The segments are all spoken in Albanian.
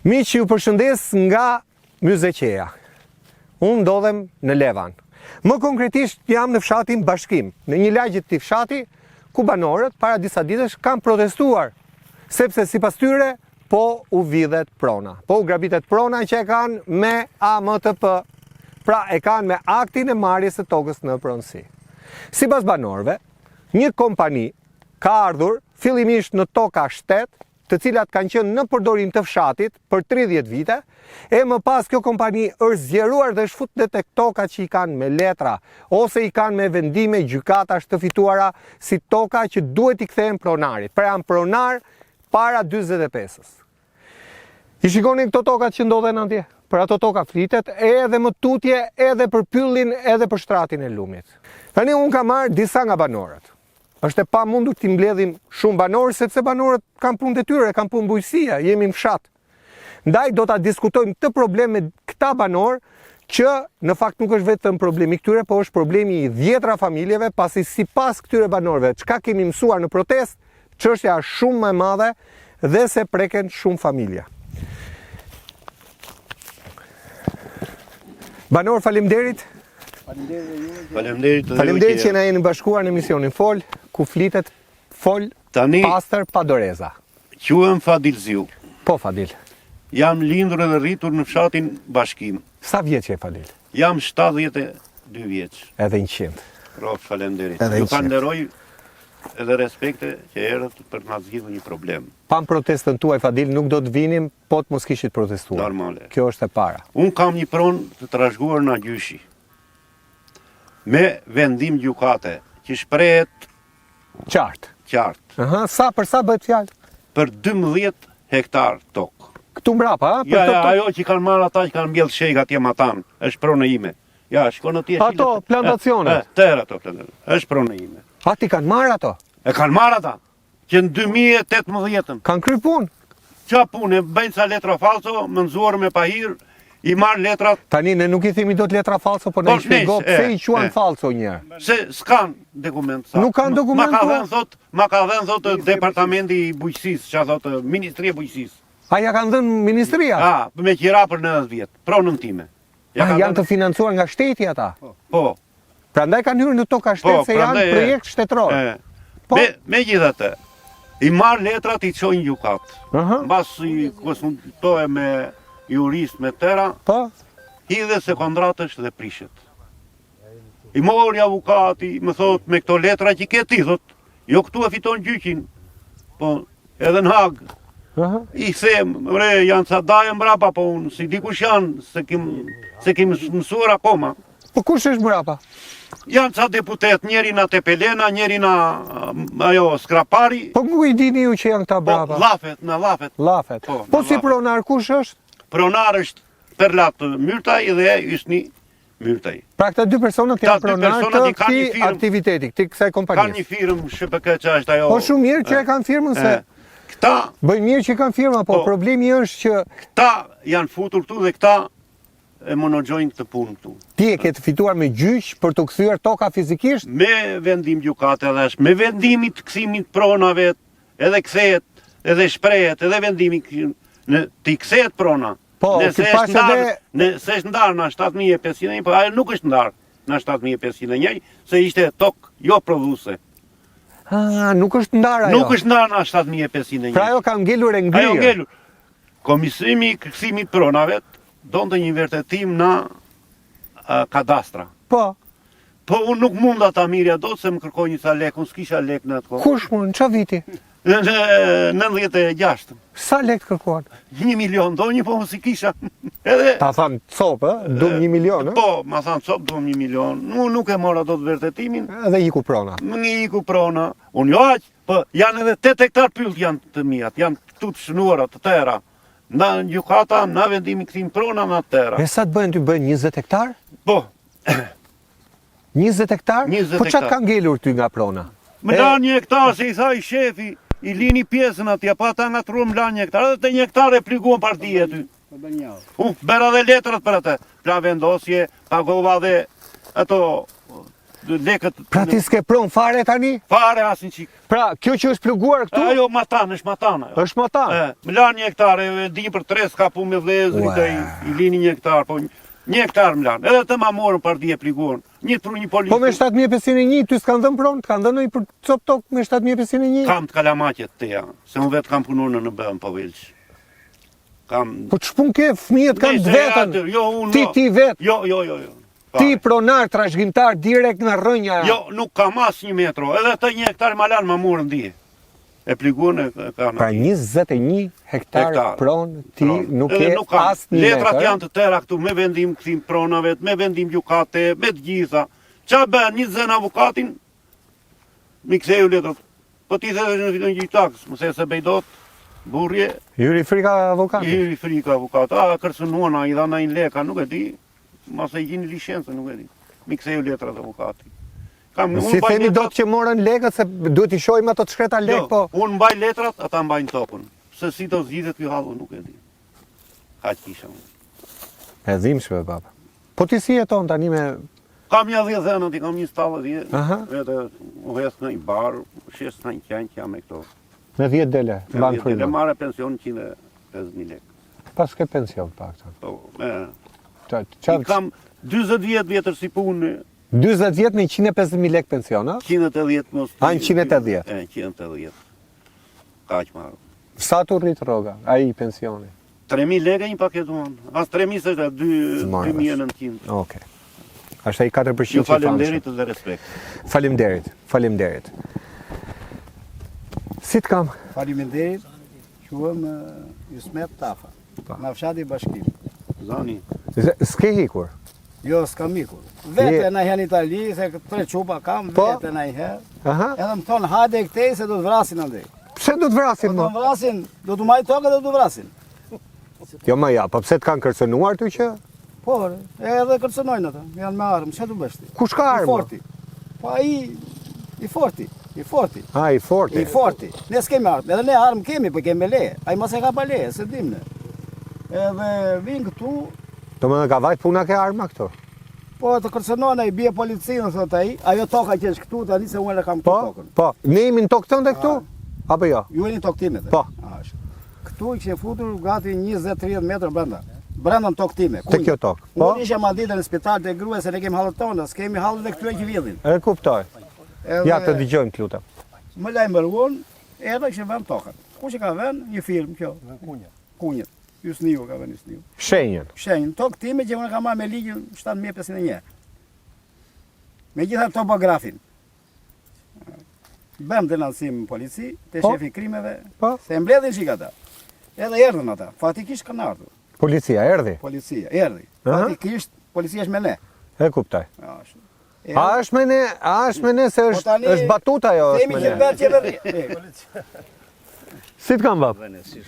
Miq, ju përshëndes nga Myzeqeja. Unë ndodhem në Levan. Më konkretisht jam në fshatin Bashkim, në një lagje të fshati ku banorët para disa ditësh kanë protestuar, sepse sipas tyre po u vidhet prona. Po u grabitet prona që e kanë me AMTP. Pra e kanë me aktin e marrjes së tokës në pronësi. Sipas banorëve, një kompani ka ardhur fillimisht në toka shtet, të cilat kanë qenë në përdorim të fshatit për 30 vite, e më pas kjo kompani është zgjeruar dhe shfut tek tokat që i kanë me letra, ose i kanë me vendime gjykatash të fituara si toka që duhet i kthehen pronarit. Pra janë pronar para 45-s. I shikoni këto tokat që ndodhen atje? Për ato toka flitet edhe më tutje, edhe për pyllin, edhe për shtratin e lumit. Tani unë kam marrë disa nga banorët. Është e pamundur t'i mbledhim shumë banorë, sepse banorët kanë punë detyre, kanë punë bujësia, jemi në fshat. Ndaj do ta diskutojmë këtë problem me këta banorë, që në fakt nuk është vetëm problemi këtyre, po është problemi i 10 familjeve, pasi sipas këtyre banorëve, çka kemi mësuar në protestë, çështja është shumë më e madhe dhe se preken shumë familja. Banor, faleminderit. Faleminderit që na jeni bashkuar në emisionin Fol, ku flitet fol pastër pa doreza. Quhem Fadil Ziu. Po, Fadil. Jam lindur edhe rritur në fshatin Bashkim. Sa vjeç je, Fadil? Jam 72 vjeç. Edhe 100. Faleminderit. Edhe Ju 100. falenderoj edhe respekte që erdhët për të na zgjidhur një problem. Pam protestën tuaj, Fadil, nuk do të vinim po të mos kishit protestuar. Normale. Kjo është e para. Unë kam një pronë të trashëguar nga gjyshi. Me vendim gjykate që shprehet Qartë. qartë Aha, për sa bëhet fjalë? për 12 hektar tokë. Këtu mbrapa, ha? Për Ja, ajo që kanë marrë ata që kanë mbjell shejk atje matan, është pronë ime. Ja, shkon atje. Ato plantacionet. Tërë ato plantacionet. Është pronë ime. A ti kanë marrë ato? E kanë marrë ata, që në 2018. Kanë kryer punë. Qa punë, bëjnë sa letra falso, më nëzuar me pahir, i marrë letrat, Tani ne nuk i themi dot letra falso, po ne i shpjego pse i quan falso një herë. se s'kan dokument. sa. Nuk kanë dokument, Ma ka dhënë thotë departamenti i bujqësisë, që thotë Ministria e Bujqësisë. A ja kanë dhënë ministria? Me qira për 90 vjet, pronën time. Janë të financuar nga shteti ata. Po. Prandaj kanë hyrë në toka shtet se janë prandaj, projekt shtetëror. Po. Megjithatë, i marr letrat i çojnë gjykat. Aha. Mbas i konsultohe me jurist me tëra, Po. hidhe se kontratësh dhe prishet. I mori avukati, më thot me këto letra që ke ti, thot, jo këtu e fiton gjyqin, po edhe në Hag. Aha. I them, bre, janë ca daje mbrapa, po unë si dikush janë, se kim mësuar akoma. Po kush është mbrapa? Janë ca deputet, njeri na Tepelena, njeri na ajo Skrapari, Po ku i dini ju që janë këta po mbrapa? Lafet. Llafet. Po, Po në si Llafet. pronar kush është? Pronar është Perlat Myrtaj dhe Ysni Myrtaj. Pra këta dy personat Këta janë dy pronar personat të i kanë një këtij firmë. aktiviteti, këtij kësaj Kanë kompanisë. një firmë SHPK që është ajo. Po shumë mirë që e kanë firmën se Këta bëjnë mirë që kanë firma, po Po. problemi është që janë futur këtu dhe këta e monogjojnë këtë punë këtu. ti e ke të fituar me gjyq për të kthyer toka fizikisht. Me vendim gjykate edhe është, me vendimit të kthimit pronave, edhe kthehet, edhe shprehet, edhe vendimi t'i kthehet prona. Po, Nëse ki pas është ndarë në 7501, po ajo nuk është ndarë në 7501, se ishte tokë jo prodhuese. Nuk është ndarë ajo. Nuk është ndarë në 7501. Pra ajo ka ngelur e Ajo ngrirë. ngelur. Komisimi i kthimit pronave donte një vërtetim në kadastra. Po. Po unë nuk munda ta mirja do se më kërkoj një sa lek, unë s'kisha lek në atë kohë. Kush mund, në çfarë viti? Në 96. Sa lek kërkuan? 1 milion, do një po unë si kisha. Edhe, Ta thanë copë, do 1 milion, ë? po, ma thanë cop, do 1 milion. Nuk e mora do të vërtetimin, Edhe iku prona. më iku prona. Unë jo aq, po janë edhe 8 hektar pyll janë të mijat, janë këtu të shënuara, të tëra. Në gjykata, në vendimi këthim prona, në tëra. E sa të bëjnë ty bëjnë 20 hektar? Po, 20 hektar? 20 Po çka hektar. ka ngelur ty nga prona? më lanë 1 hektar, se i tha i shefi, i lini pjesën atje, pa ta nga truam lanë 1 hektar, edhe të 1 hektar e pliguan partije aty. Bera dhe letrat për atë, pra vendosje, pagova dhe ato lekët. Pra ti s'ke pron fare tani? Fare asin qik. Pra, kjo që është pluguar këtu? Ajo matan, është matan. Ajo. Është matan? Më lanë 1 hektar, di për 3 s'ka pu me vlezëri, dhe i lini 1 hektar, po 1 hektar më lanë. Edhe të ma morën për di e pliguar. Një policë. Po me 7501, ty s'kanë dhënë pronë, t'kanë dhënë i për cop tok me 7501? Kam të kalamaqet të ja, se unë vetë kam punuar në bëm po vilç. Po ç'pun ke, fëmijët kanë vetën, jo, unë, ti vetë. Jo. Ti pronar, trashëgimtar, direkt nga rrënja. Jo, nuk kam as 1 metro, edhe të 1 hektar ma lanë ma morën di. E pliguar e kanë. Pra 21 hektar pronë ti nuk ke as 1 metër. Letrat janë të tëra këtu, me vendim këthim pronave, me vendim gjukate, me të gjitha. Qa bën, një zën avokatin, mi ktheju letrat. Po ti dhe në fitën gjyqtakës, mëse se bejdot, burje. Juri Frika avokat? Juri Frika avokat, kërcënuana, i dhana 1 leka, nuk e di. Masa i gjini licencë, nuk e di. Mi ktheju letrat avokati. Si themi do të që morën lekët, se duhet i shojmë ato të shkreta lekë, po... Unë mbaj letrat, ata mbajnë tokën. Se si do zgjidhet kjo hallu, nuk e di. Kaq kisha unë. E dhimbshme, baba. Po ti si jeton tani me... Kam një 10 dhënë, ti kam një 70 Aha. Vete, u hes në një barë, shes në një qenjë që jam e këto. Me 10 dele, banë Dhe frima. marë pension 150.000 lekë. Pas ke pension, pak të. Po, I kam 20 vjetër si punë, 20 vjetë me 150.000 lekë pension, a? 180 mos... 180? 180. Kaq marë. Sa të rritë roga, a i pensioni? 3.000 lekë një paketuan. As 3.000 se 2.900. Oke. Ashtë ai 4% Ju falemderit dhe respekt. Falemderit. Si të kam? Faleminderit, quhem Jusmet Tafa, nga fshati Bashkim. Zani. S'ke hikur? Jo, s'kam ikur. Vete në herë në Itali, se 3 qupa kam, Po? vete në herë. Aha. Edhe më thonë, hajde këtej se do të vrasin andej. Pse do të vrasin, Do mo? të vrasin, do të majtë tokë dhe do të vrasin. Jo, ma ja, po pse të kanë kërcënuar ty që? Po, edhe kërcënojnë ata, janë me armë, që të bështi? Kush ka I armë? forti. Po i forti. A, i forti. I forti. Ne s'kemi armë, edhe ne armë kemi, po kemi leje. Ai mos e ka pa leje, se dim ne. Edhe vinë këtu, Do më në ka vajt puna ke arma këto? po të kërcënon ai bie policinë, thot ai. Ajo toka që është këtu tani se unë e kam Po, këtu tokën. po. Ne jemi në tokë tënde këtu? Apo jo? Ju jeni tokë time. Po. Këtu i kishin futur gati 20-30 metër brenda. Brenda në tokë time. Te kjo tokë. Po? Unë isha ma ditën në spital të grua se ne kemi hallët tona, s'kemi hallët dhe këtyre që vjedhin. E kuptoj. Ja të dëgjojmë të lutem. Më lajmëruan, edhe kishin vënë tokën. Ku që ka vënë? Një firmë kjo. Kunjët. Jusniu ka vënë Jusniu. Shenjën. Shenjën, tokë time që unë kam marrë me ligjin 7501. Me gjitha topografin. Bëm denancim në polici, te Po? shefi krimeve, Po? se mbledhin shik ata. Edhe erdhën ata, fatikisht kanë ardhur. Policia, erdi. Policia, erdhi. Aha. Fatikisht, policia është me ne. E kuptoj. Ashtu. A është me ne se Po tani, është batut ajo është Themi me që ne. bërë qeveri. Si të kam, bab?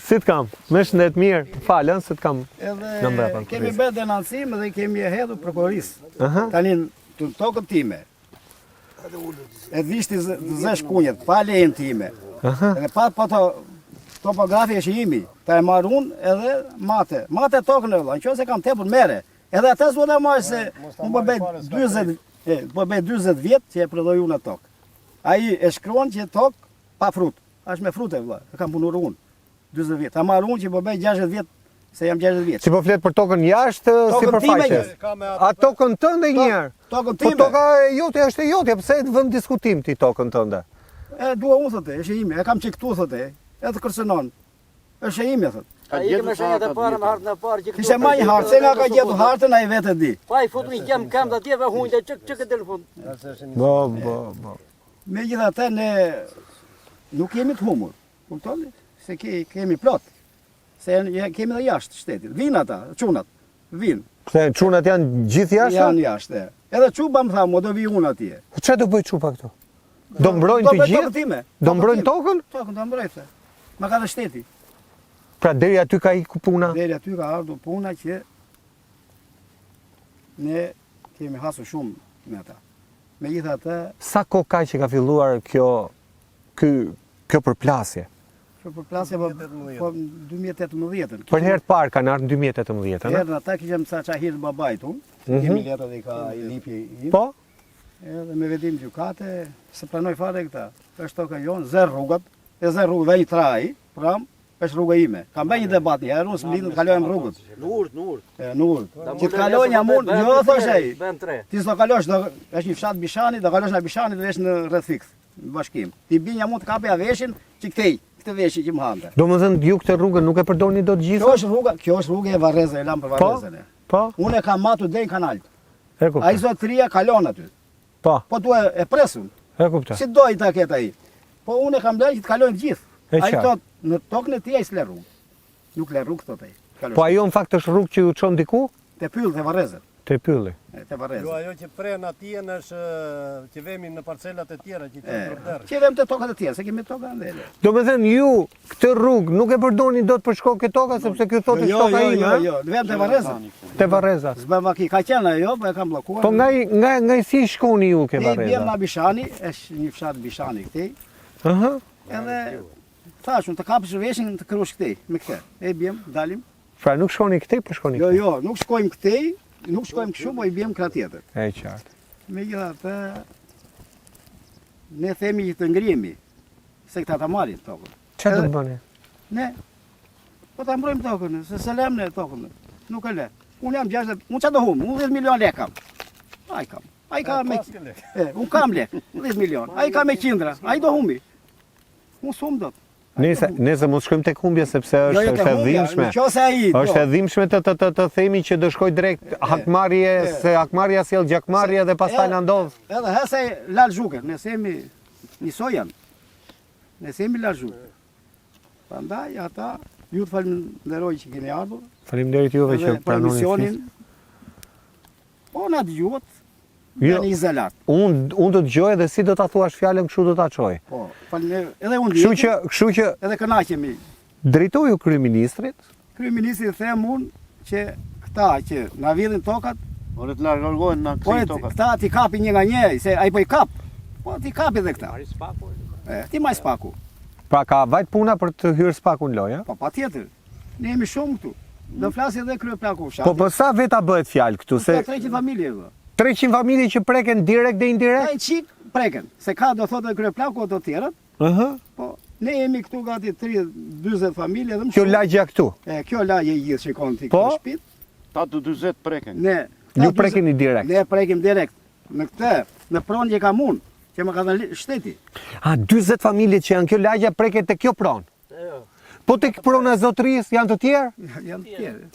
Si të kam? Me shëndet mirë, falën, si të kam. Në mbrapa, Edhe kemi polici. bërë denancim dhe kemi e hedhur prokurorisë. Aha. Tani të tokën time. E vishti zësh kunjet, pa lejen time. Edhe pa të topografi është imi. Ta e marrë unë edhe mate. Mate tokën e vëlla, në qënë se kam tepur mere. Edhe atë s'do të marrë se unë po bëj 40 vjetë që e prodhoj unë atë tokë. Ai e shkruan që tokë pa frut. Është me frute vëlla, e kam punuar unë. 40 vjetë. Ta marrë unë që po bëj 60 vjetë, se jam 60 vjetë. Si po flet për tokën jashtë, si Tokën për time faqes? një. A tokën tënde njërë? Tokën Po time. toka e jote është e jote, pse të vëmë diskutim ti tokën tënde? E dua unë thotë, është ime, e kam që këtu thotë, edhe kërcënon. Është ime thotë. A i keme shenjat e parë me hartën e parë që këtu... Kishe ma një hartë, se nga ka gjetur hartën, ai vetë e di. Pa i futu një kem të atjeve hunjtë, që këtë del fund. Bo. Megjithatë ne nuk jemi të humur. Kuptoni? Se kemi plot. Se kemi dhe jashtë shtetit. Vinë ata, çunat. Vinë. Pse çunat janë gjithë jashtë? Janë jashtë. Edhe çupa më tha, mo do vi unë atje. Çfarë do bëj çupa këtu? Do mbrojnë të gjithë? Do mbrojnë tokën? Tokën do mbrojnë. Ma ka dhe shteti. Pra deri aty ka iku puna? Deri aty ka ardhur puna që ne kemi hasur shumë me ata. Megjithatë, Sa kohë ka që ka filluar kjo përplasje? kjo përplasje po 2018-ën. Për herë të parë kanë ardhur në 2018, a? Erdhën ata kishëm sa çahir babait unë. Kemi letrat e ka i lipi im. Po? Edhe me vendim gjykate, se pranoj fare këta. Është toka jonë, zër rrugat, e zër rrugë dhe një traj, pram, është rruga ime. Kam bërë një debat një herë, unë s'm lidhë të kalojmë rrugët. Në urt, në urt. Në urt. Që të kaloj një mund, jo thosh ai. Ben 3. Ti s'do kalosh, është një fshat Bishani, do kalosh në Bishani dhe vesh në rreth fiks, në bashkim. Ti bin një mund të kape ja veshin, që këtej, këtë veshi që më hante. Domethënë ju këtë rrugën nuk e përdorni dot gjithë? Kjo është rruga e Varrezës, e lam për Varrezën. Po. Unë e kam matur deri në kanal. E kuptoj. Ai zotëria kalon aty. Po. Po tu e presun. E kuptoj. Si do i ta ketë ai. Po unë e kam lënë që të kalojnë gjithë. Ai thot në tokën e tij ai s'le rrugë. Nuk le rrugë thot ai. Po ajo në fakt është rrugë që ju çon diku? Te pyll te Varrezën. Te pylli. Te Varrezën. Jo, ajo që pren atje është që vemi në parcelat e tjera që të rrugdërë. Që vem te tokat e tjera, se kemi toka ndele. Domethënë ju këtë rrugë nuk e përdorni dot për shkok këtë toka sepse ky thotë toka ime, ha? Jo, vem te Varrezën. Te Varreza. S'bëm aki, ka qenë ajo, po e kam bllokuar. Po nga si shkoni ju ke Varreza? Ne bjem Varreza? na Bishani, është një fshat Bishani këtej. Aha. Edhe thashun të kapësh veshin të krush këtej me këtë. E bjem, dalim. Pra nuk shkoni këtej, po shkoni Jo, këtej. jo, nuk shkojmë këtej, nuk shkojmë kështu, po i bjem këta tjetër. E qartë. Megjithatë, ne themi që të ngrihemi, se këta ta marrin tokën. Çfarë do të bëni? Ne, po ta mbrojmë tokën, se se lem ne tokën, nuk e le. Unë jam 60, unë çfarë do hum? Unë 10 milion lekë kam. Ai kam. Ai ka me, unë kam lekë, 10 milion. Ai ka me qindra, ai do humbi. Unë s'hum dot. Nëse mos shkojmë tek humbja sepse është e dhimbshme. Nëse ai. Është e dhimbshme të themi që do shkoj drejt hakmarrje, se hakmarrja sjell gjakmarrje dhe pastaj na ndodh. Edhe hese lal zhukën, ne themi njësoj janë. Ne themi lal zhukën. Prandaj ata ju të falenderoj që keni ardhur. Faleminderit juve që pranoni misionin. Po na dëgjuat. Jo, Në izolat. unë do të dëgjoj dhe si do ta thuash fjalën kështu do ta çoj. Po, faleminderit. Edhe unë Kështu që edhe kënaqemi. drejtoju kryeministrit. Kryeministri them unë që këta që na vidhin tokat, Ore të largohen na po këtij tokat. këta ti kapi një nga një, se ai po i kap. Po ti kapi edhe këta. Ti maj spaku. Pra ka vajt puna për të hyrë spakun lojë, a? Po patjetër. Ne jemi shumë këtu. Do flasi edhe kryeplaku fshat. Po sa veta bëhet fjalë këtu se 300 familje vë. 300 familje që preken direkt dhe indirekt? Ai çik preken, se ka do thotë kryeplaku ato të tjerat. Ëh. Po ne jemi këtu gati 30-40 familje dhe më Kjo shumë. lagja këtu. Kjo lagje i gjithë shikon ti Po? këtë shtëpi. Ta të 40 preken. Ne Ju prekeni direkt. Ne prekim direkt. Në këtë, në pronë që kam unë, që më ka dhënë shteti. A 40 familje që janë kjo lagja preket te kjo pronë. Po tek prona e zotërisë janë të tjerë? Janë të tjerë.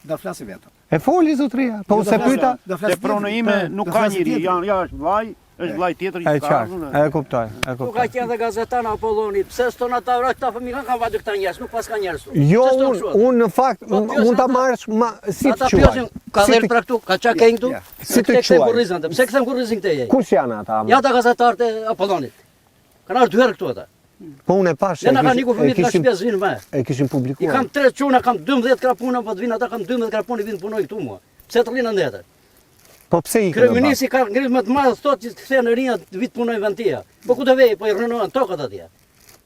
Do flasi vetëm. E foli zotëria. Po se pyeta. Te prona ime nuk ka njëri, ja është vllai, është vllai tjetër E që ka qartë. ardhur. E kuptoj. E Tu ka kuptoj. qenë dhe gazetar në Apollonit, pse s'ton ata këta familja kanë vajtë këta njerëz, nuk pas ka njerëz. Jo, unë në fakt mund ta marrësh si të Ata quaj. pyesin, ka dhënë pra këtu, ka çka këngë këtu? Si të Kthe quaj? kurrizën, pse kthem kurrizin këtej? Kush janë ata? Ja ata gazetarët e Apollonit. Kanë ardhur dy herë këtu ata. Po unë e pash. Ne na kanë ikur fëmijët nga shtëpia vinë më. E kishin I publikuar. kam 3 çuna, kam 12 krapuna, po të vinë ata kam 12 krapuna vinë punoj këtu mua. Pse të rrinë ndër? Po pse i Kryeministri ka ngritur më të madh thotë që të kthehen në rinjat vit punojnë vend tjetër. Po ku do vej, po i rënohen tokat atje.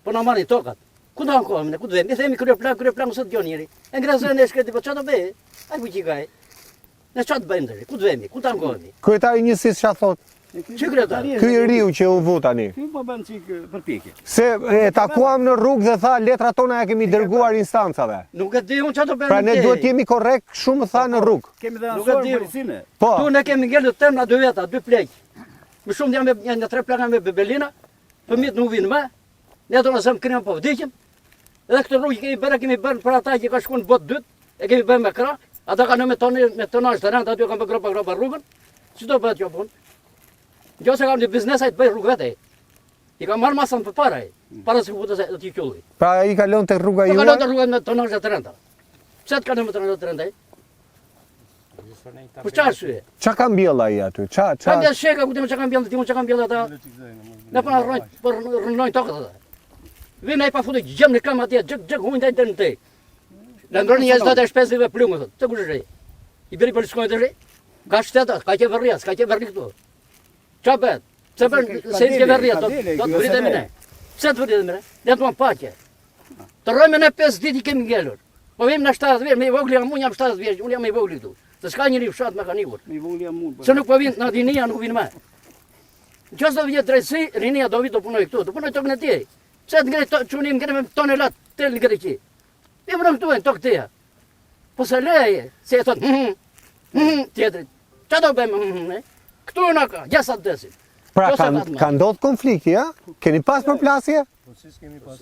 Po na marrin tokat. Ku do ankohem ne, ku do vej? Ne themi kryeplan ose dëgjon njëri. E ngrazën ne shkreti, po çfarë do bëj? Ai buqikaj. Ne çfarë të bëjmë tani? Ku do vemi? Ku do ankohemi? Kryetari i njësisë çfarë thot? Sekretar. Ky i riu që u vu tani. Ky po bën çik përpjekje. Se e takuam në rrugë dhe tha letrat tona ja kemi dërguar instancave. Nuk e di unë çfarë do bëjmë. Pra ne duhet jemi korrekt shumë tha në rrugë. Kemi dhe Nuk e ansuar di. policinë. Po. Tu ne kemi ngelur tem na dy veta, 2 pleq. Më shumë janë në 3 plaka me bebelina. Fëmijët nuk vinë më. Ne do na zëm krim po vdiqim. Edhe këtë rrugë kemi bërë për ata që ka shkuar në botë dytë, e kemi bërë me krah. Ata kanë me tonazh të rëndë, aty kanë bërë gropa rrugën. Si do bëhet kjo punë? Jo se kam një biznes ai të bëj rrugë vetë. I kam marrë masën përpara ai. Para se futës do t'i qulli. Pra ai kalon te rruga Po kalon të juaj. rrugën me tonazh të rënda. Pse të kalon me tonazh të rënda? Po çfarë sy? Çka ka mbjell ai aty? Ka Ça? mbjell sheka, ku ti më çka mbjell, ti më çka mbjell ata. Ne po na rrojnë tokët ata. Vjen ai pa futur gjëm në kam atje, xhek huajnë deri në te. La ndroni njerëz do të shpesë plumë thotë. Të kush është ai? I bëri për shkojë deri. Ka shteta, ka qeveria, ka qeveri këtu. Ç'a bëhet? Pse bën se qeveria do të vritemi ne. Pse të vritemi ne? Ne do të paqe. Të rrojmë ne 5 ditë i kemi ngelur. Po vim në 70 vjeç, me i vogël jam, unë jam 70 vjeç, unë jam i vogël këtu. Se s'ka njëri fshat me kanë ikur. Mi voli jam unë. Se nuk po vinë në dinia, nuk vinë më. Nëse do vjet drejtësi, rinia do vi të punoj këtu, të punoj tokën e tij. Pse të ngrej çunim ngrej me tonelat tel në Greqi. Ne punon këtu në tokë tij. Po se leje, se e thot, tjetrit. Çfarë do bëjmë? Këtu na ka, gjasa të desin. Pra ka ndodhur konflikti, a? Keni pas përplasje? Po si s'kemi pas.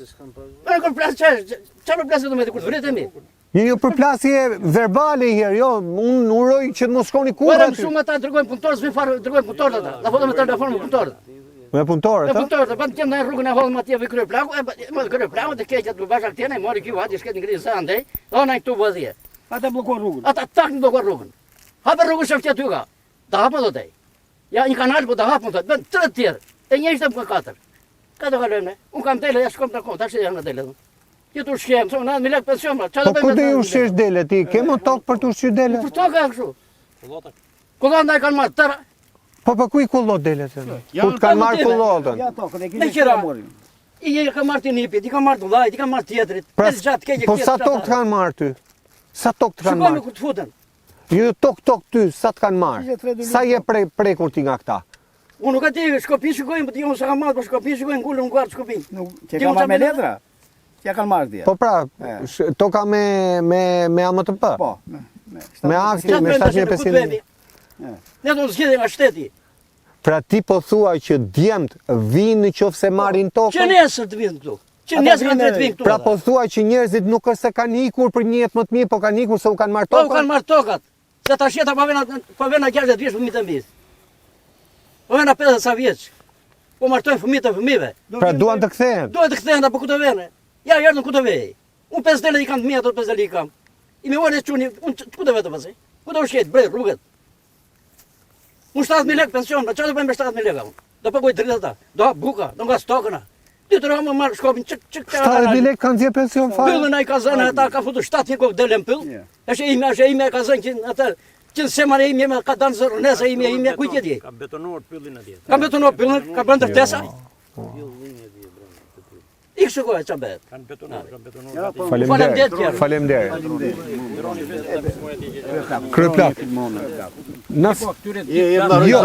Për përplasje çfarë përplasje do më të kur vritemi? Jo përplasje verbale herë, jo, unë uroj që të mos shkoni kurrë Ora aty. shumë ata dërgojnë punëtorë, s'mi farë dërgojnë punëtorët ata. Na foto me telefon me punëtorët. Me punëtorët, Me a? punëtorët, po të kem në rrugën e hollëm atje me krye plaku, më krye plaku të keqja të bashkë atje, ne mori këtu hati shket në ngrisë andej, ona këtu vëdhje. Ata bllokon rrugën. Ata tak në blokon rrugën. Hapë rrugën shëftë ty ka. Ta hapë do te. Ja një kanal po ta hapën thotë, bën 3 tjerë. E një ishte për 4. Ka do kalojmë ne. Un kam dele, ja shkom ta kon, tash jam në dele. Ti tu shkem, thonë na me lek pension, çfarë do Po ku do ju shesh dele ti? Ke më tokë për të ushqyer dele? Për tokë kështu. Kullota e kanë marrë tërë. Po ku i kullot delet? Ja, Ku të kanë marrë kullotën? Ja tokën e Me keni qira. morin. I ka marrë ti nipit, i ka marrë vllajt, i ka marrë tjetrit. Pra, E gjatë keqe po sa tokë të kanë marrë ty? Sa tokë të kanë Shikojmë marrë? ku të futen. Jo tokë ty, sa të kanë marrë? Sa je prekur ti nga këta? Unë nuk e di, Shkopi shikojmë, po ti unë sa kam marrë, po Shkopi shikojnë ngulën në guard Shkopin. Që ka marrë me letra? Që kanë marrë dia. Po pra, toka me AMTP. Po. Me akti, Çfarë me bëjmë tash, 7.500. ku bëni? Ne do të zgjidhim nga shteti. Pra ti po thua që djemt vinë në qoftë se marrin Që tokën? nesër të vinë këtu. Që nesër kanë drejt vinë këtu. Pra po thua që njerëzit nuk është se kanë ikur për një jetë më të mirë, po kanë ikur se u kanë marrë Po u tokën? kanë marrë tokat. Se tash jeta po vjen 60 vjeç fëmijët e mbi. Po vjen 50 sa vjeç. Po martojnë fëmijët e fëmijëve. Pra duan të kthehen. Duhet të kthehen apo ku të vënë? Ja, erdhën ku të vej. Unë 5 dele i kam të mia, ato 5 dele i kam. I më vone çuni, unë ku të vetë pasi? Ku do shket, bre, rrugët. Unë 7.000 lekë pension, çfarë do bëjmë me 7.000 lekë? Do paguaj drejta, do hap buka, do ngas tokën. Ti të më marr Shkopin çik 70.000 lekë kanë dhënë pension fare. Pyllën ai ka zënë ata ka futur 7 kokë delën pyll. Është ime ka zënë që atë që semana ime me ka danë zërë nëse ime kujt e di. Ka betonuar pyllin atje. Ka betonuar pyllin, ka bën ndërtesa. Ik shikoj ç'a bëhet. Kanë betonuar. Faleminderit. Faleminderit. Kryeplak. Nas jo,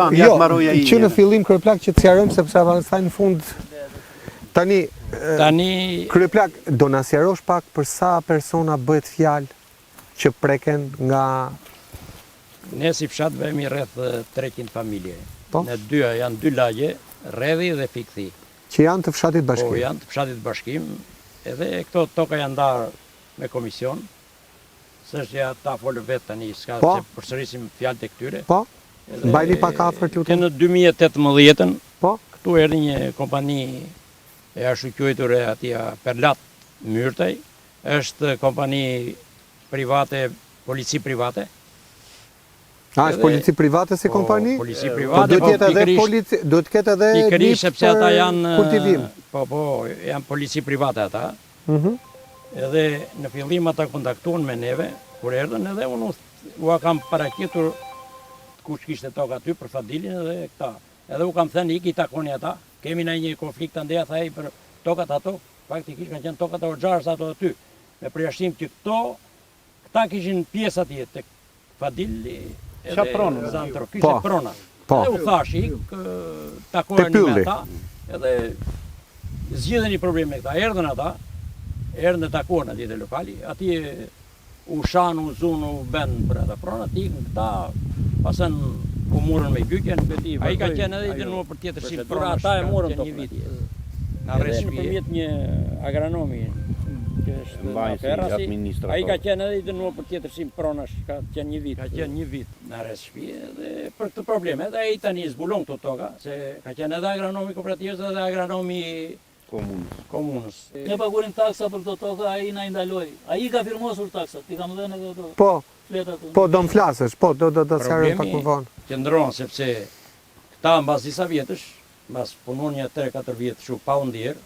që në fillim kryeplak që të sqarojmë sepse avancoj në fund. Tani kryeplak do na sqarosh pak për sa persona bëhet fjalë që preken nga Ne si fshat vemi rreth 300 familje. Po? Në dyja janë 2 lagje, Redhi dhe Fikthi. që janë të fshatit Po bashkim. janë të fshatit bashkim, edhe këto toka janë ndarë me komision. S'është ja ta folë vetë tani, s'ka Po? se përsërisim fjalët e këtyre. Po? Edhe Mbajni pak afër Ke lutem. në 2018-ën, Po? këtu erdhi një kompani e ashtu quajtur e atija Perlat Myrtaj, është kompani private, polici private. A, është polici private si kompani? Polici Po private, duhet jetë edhe pikërisht- polici, duhet ketë edhe pikërisht sepse ata janë kultivim. Po, janë polici private ata. Mhm. Edhe në fillim ata kontaktuan me neve kur erdhën edhe unë u kam paraqitur kush kishte tokë aty për Fadilin edhe këta. Edhe u kam thënë iki takoni ata. Kemi në një konflikt andaj tha ai për tokat ato. Faktikisht kanë qenë tokat e Hoxharës ato aty. Me përjashtim që këta kishin pjesë atje tek Fadili. Qa pronën? Zantro, kishte Po. prona. Po. Edhe u thash takoheni Te pylli. me ata. Edhe zgjidhën një problem me këta. Erdhën ata, erdhën e takuan atje te lokali, atje u shan, u zun, u ben për ata prona, ikën këta, pasën u morën me gjyqje, nuk e di. Ai ka qenë edhe i dënuar për tjetërsim prona, ata e morën një vit. Na rresh nëpërmjet një agronomi që është Mbajtësi Ferrasi, administrator. ai ka qenë edhe i dënuar për tjetërsim pronash, ka qenë një vit. Ka qenë një vit në rreth shtëpi dhe për këtë problem, edhe ai tani zbulon këto toka, se ka qenë edhe agronomi kooperativës edhe agronomi komunës. Ne pagurim taksa për këto toka, ai na i ndaloi. Ai ka firmosur taksat, i kam dhënë edhe ato Po, fletat. po do m'flasësh, po do sqaroj pak më vonë. Qëndron sepse këta mbas disa vjetësh, mbas punon një 3-4 vjet kështu pa u ndier,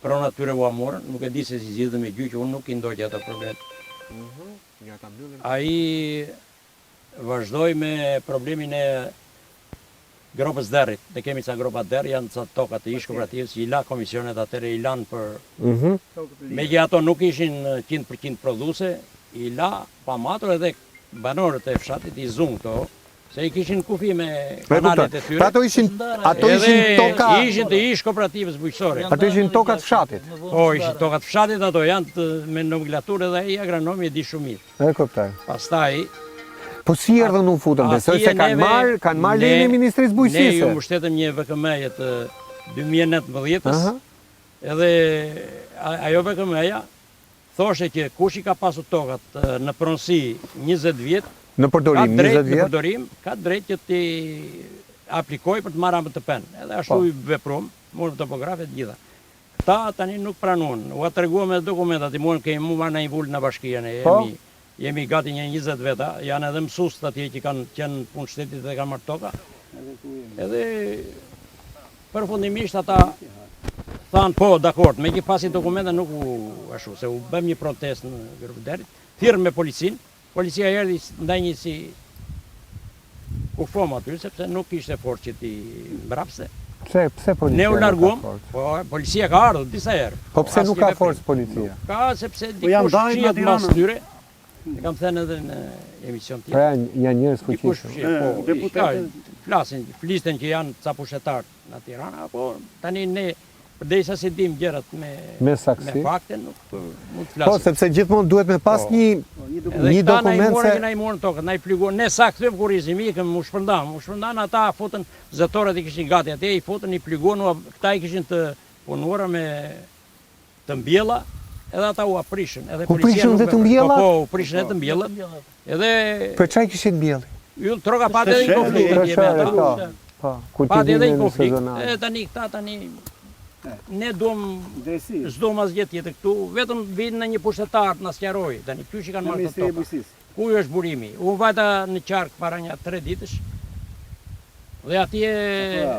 prona tyre u amorën, nuk e di se si zgjidhën me gjyq, unë nuk i ndoqja ato problemet. Ai vazhdoi me problemin e gropës derrit. Ne kemi ca gropa derr, janë ca toka të ish kooperativës, i la komisionet atëre i lanë për Mhm. megjithatë nuk ishin 100% prodhuese, i la pa matur edhe banorët e fshatit i zun këto Se i kishin kufi me Me kanalet kuptoj. e tyre. Pra ato ishin toka, Ishin të ish kooperativës bujqësore. ato ishin tokat fshatit. Po, ishin tokat fshatit ato, janë me nomenklaturë dhe ai agronomi e di shumë mirë. E kuptoj. Pastaj, Po si erdhën u futën, besoj se kanë marrë lejnë e Ministrisë ne ju Bujqësisë. mbështetëm një VKM-je të 2019-ës, Aha. edhe ajo VKM-ja thoshe që kush i ka pasur tokat në pronësi 20 vjet, Në përdorim 20 në vjet. përdorim, ka drejt që ti aplikoj për të marrë AMTP-n. Edhe ashtu i veprum, morëm topografe të gjitha. Këta tani nuk pranuan. U treguam me dokumentat, i morëm kemi marrë në një vullë në bashkia ne. Jemi gati një 20 veta, janë edhe mësues atje që kanë qenë punë shtetit dhe kanë marrë toka. Edhe përfundimisht ata thanë po, dakord, me që pasi dokumenta nuk u ashtu, se u bëm një protestë në Grupederit, thirrën me policinë. Policia erdhi ndaj një si kufom aty, sepse nuk ishte forcë që ti mbrapse. Pse policia? Ne u nuk ka larguam, forcë? po policia ka ardhur disa herë. Po pse nuk ka Asnjë veprim. forcë policia? Ka sepse janë dikush dajnë shihet në mas Tiranë. tyre. E kam thënë edhe në emision tjetër. Pra janë njerëz Dikush fuqishëm. shihet, po, deputetët. flisten që janë ca pushtetar në Tiranë, po tani ne përderisa se dim gjërat Me saksi. me fakte nuk mund të Po, flasim. sepse gjithmonë duhet me pas Po. një Edhe këta dokument se... na i morën tokën, na i plygojnë, ne sa kthyem kur izim ikëm u shpërndan ata futën zëtorët i kishin gati atje, i futën i plygonu, këta i kishin të punuara me të mbjella, edhe ata u aprishën, edhe U policia prishën nuk dhe të vepron. mbjellat? Po, u prishën edhe të mbjellat. Edhe Për çaj kishin mbjelli? ju troka pati edhe një konflikt atje me Treshore, ata. po. Po, Pati edhe një kultivimin konflikt. sezonal. E tani këta tani ne duam Drejtësi. s'do asgjë tjetër këtu, vetëm vinë në një pushtetar të na sqaroj, tani ty që kanë marrë Ministri i këto. Bujqësisë. Ku është burimi? Unë vajta në qark para një 3 ditësh dhe atje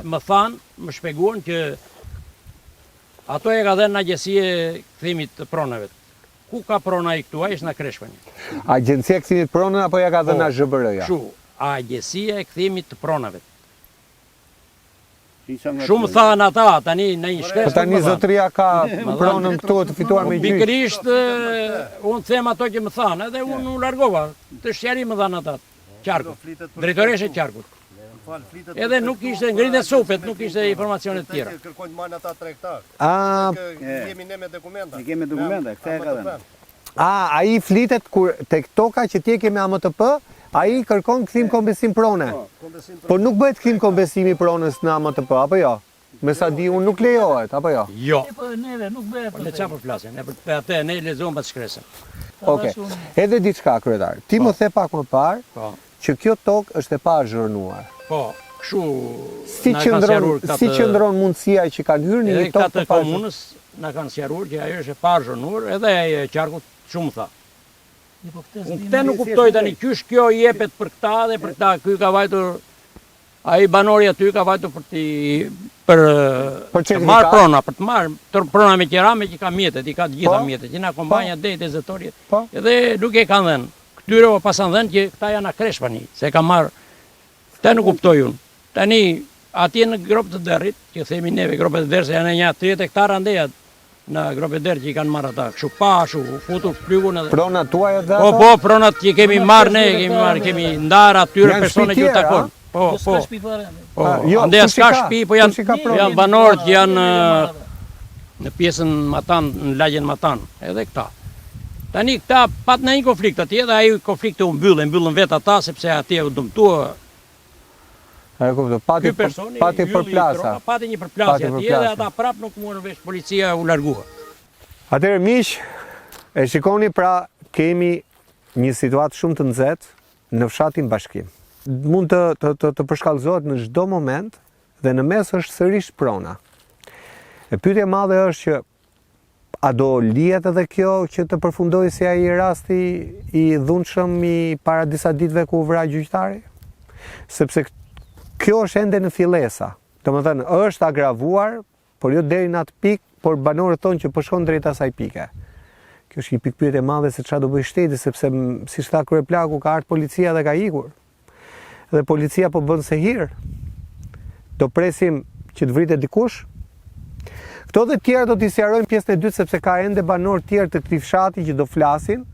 më thanë, më shpeguan që ato e ka dhënë agjencie kthimit të pronave. Ku ka prona i këtu? Ai është në Kreshpani. Agjencia e kthimit pronën apo ja ka dhënë Po, ZBR-ja? Kështu, agjensia e kthimit të pronave. Isha nga Shumë të- thanë ata, tani në një Po shkresë. tani zotëria ka pronën këtu të fituar me gjyq. Pikërisht, unë them ato që më thanë, edhe unë u largova. Të shqeri më thanë ata, qarkut, drejtoreshe qarkut. Edhe nuk ishte ngritje supet, nuk ishte informacione të tjera. Kërkojnë marrë ata tregtar. Jemi ne me dokumenta. Ne kemi dokumenta, këta e ka dhënë. Ai flitet kur tek toka që ti e ke me AMTP, ai kërkon kthim kompensim prone. Po nuk bëhet kthim kompensimi pronës në AMTP, apo jo? Me sa di unë nuk lejohet, apo jo? Jo. Po neve nuk bëhet. Ne çfarë po flasim? Ne për atë ne lexojmë pas shkresën. Okej. Edhe diçka kryetar. Ti më the pak më parë Po. që kjo tokë është e pa zhërnuar. Po, kështu Si na kanë sqaruar qëndron mundësia që kanë hyrë në edhe një këta tokë të të pa komunës na kanë sqaruar që ajo është e pazhënuar, edhe ai e qarkut shumë tha. Unë këtë nuk kuptoj tani, kysh kjo i jepet për këta dhe për këta, ky ka vajtur, ai banori aty ka vajtur për të certifikat? marrë prona, për të marrë prona me qerame që ka mjetet, i ka të gjitha Po. mjetet, që na kombanja deri te zëtorjet. Po. Edhe nuk e kanë dhënë. Këtyre o pasan dhënë që këta janë a Kreshpani, se ka marrë. Këtë nuk kuptoj unë. Tani atje në gropë të derrit, që themi neve gropë të derrit, se janë një 30 hektarë andejat në gropë të derrit që i kanë marrë ata. Kështu pa, kështu futur flygun edhe. Prona tuaja dhe Po, ato? po, pronat që kemi marrë ne, kemi ndarë atyre Janë persone që shtëpi u takon. tjera, Po, po. Shpi fare. Po, jo, andej kush i s'ka ka? shtëpi, po Kush i ka pronë? janë banorët që janë në pjesën Matan, në lagjen Matan, edhe këta. Tani këta pat në një konflikt atje dhe ai konflikti u mbyllën vetë ata sepse atje u dëmtua E kuptoj, pati ky personi, pati ylli i përplasa. troka, pati një përplasje Pati atje dhe përplasje. ata prap nuk morën vesh, policia u largua. Atëherë miq, e shikoni pra kemi një situatë shumë të nxehtë në fshatin Bashkim. Mund të përshkallëzohet në çdo moment dhe në mes është sërish prona. E pyetja e madhe është që a do lihet edhe kjo që të përfundojë si ai rasti i dhunshëm i para disa ditëve ku u vra gjyqtari? Sepse kjo është ende në fillesa. Domethënë është agravuar, por jo deri në atë pikë, por banorët thonë që po shkon drejt asaj pike. Kjo është një pikë pyetje e madhe se çfarë do bëj shteti, sepse siç tha kryeplaku ka ardhur policia dhe ka ikur. Dhe policia po bën se hir. Do presim që të vritet dikush. Këto dhe tjerë do t'i sqarojmë pjesën e dytë sepse ka ende banorë tjerë të këtij fshati që do flasin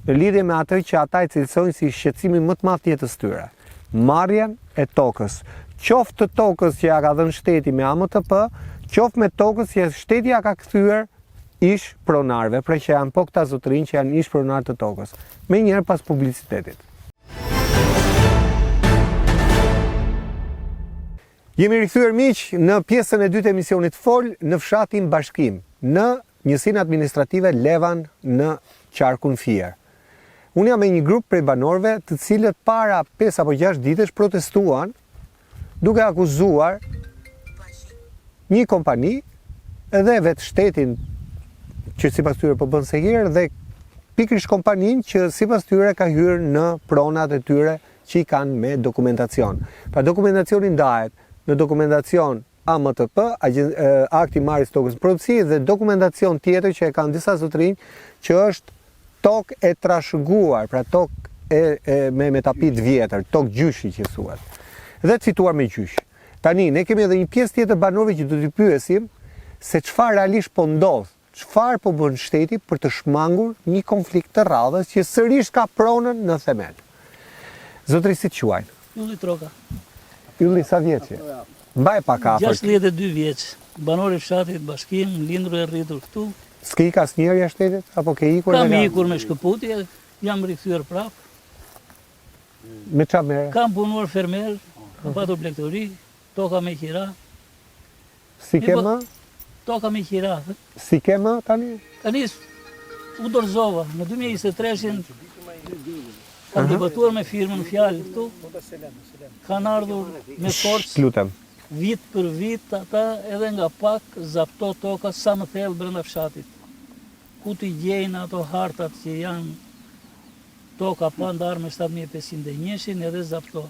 në lidhje me atë që ata e cilësojnë si shqetësimin më të madh të jetës tyre. marrjen e tokës. Qoftë të tokës që ja ka dhënë shteti me AMTP, qoftë me tokës që shteti ja ka kthyer ish pronarëve, pra që janë po këta zotërinj që janë ish pronarë të tokës. Me njëherë pas publicitetit. Jemi rikthyer miq në pjesën e dytë e emisionit Fol në fshatin Bashkim, në njësinë administrative Levan në qarkun Fier. Unë jam me një grup prej banorëve të cilët para 5 apo 6 ditësh protestuan duke akuzuar një kompani edhe vetë shtetin që sipas tyre po bën se herë dhe pikërisht kompaninë që sipas tyre ka hyrë në pronat e tyre që i kanë me dokumentacion. Pra dokumentacioni ndahet në dokumentacion AMTP, akti marrjes tokës prodhësi, dhe dokumentacion tjetër që e kanë disa zotërinj që është tokë e trashëguar, pra tokë me tapit vjetër, tokë gjyshi që thuhet. Dhe të fituar me gjysh. Tani, ne kemi edhe një pjesë tjetër banorëve që do t'i pyesim se çfarë realisht po ndodh, çfarë po bën shteti për të shmangur një konflikt të radhës që sërish ka pronën në themel. Zotëri, si të quajnë? Ylli Troka. Ylli sa vjeç je? Mbaj pak afër. 62 vjeç. Banor i fshatit Bashkim, lindur e rritur këtu. S'ke ik asnjëherë jashtë shtetit apo ke ikur? Kam ikur me shkëputje, jam rikthyer prap. Me çfarë merre? Kam punuar fermer, kam patur plektori, toka me qira. Si ke më? Toka me qira. Si ke më tani? Tani u dorëzova në 2023-shin. Kam debatuar me firmën fjalë këtu. Kanë ardhur me forcë. Lutem. Vit për vit ata edhe nga pak zapto toka sa më thellë brenda fshatit. Ku t'i gjejnë ato hartat që janë toka pa ndarë me 7501-shin edhe zapto.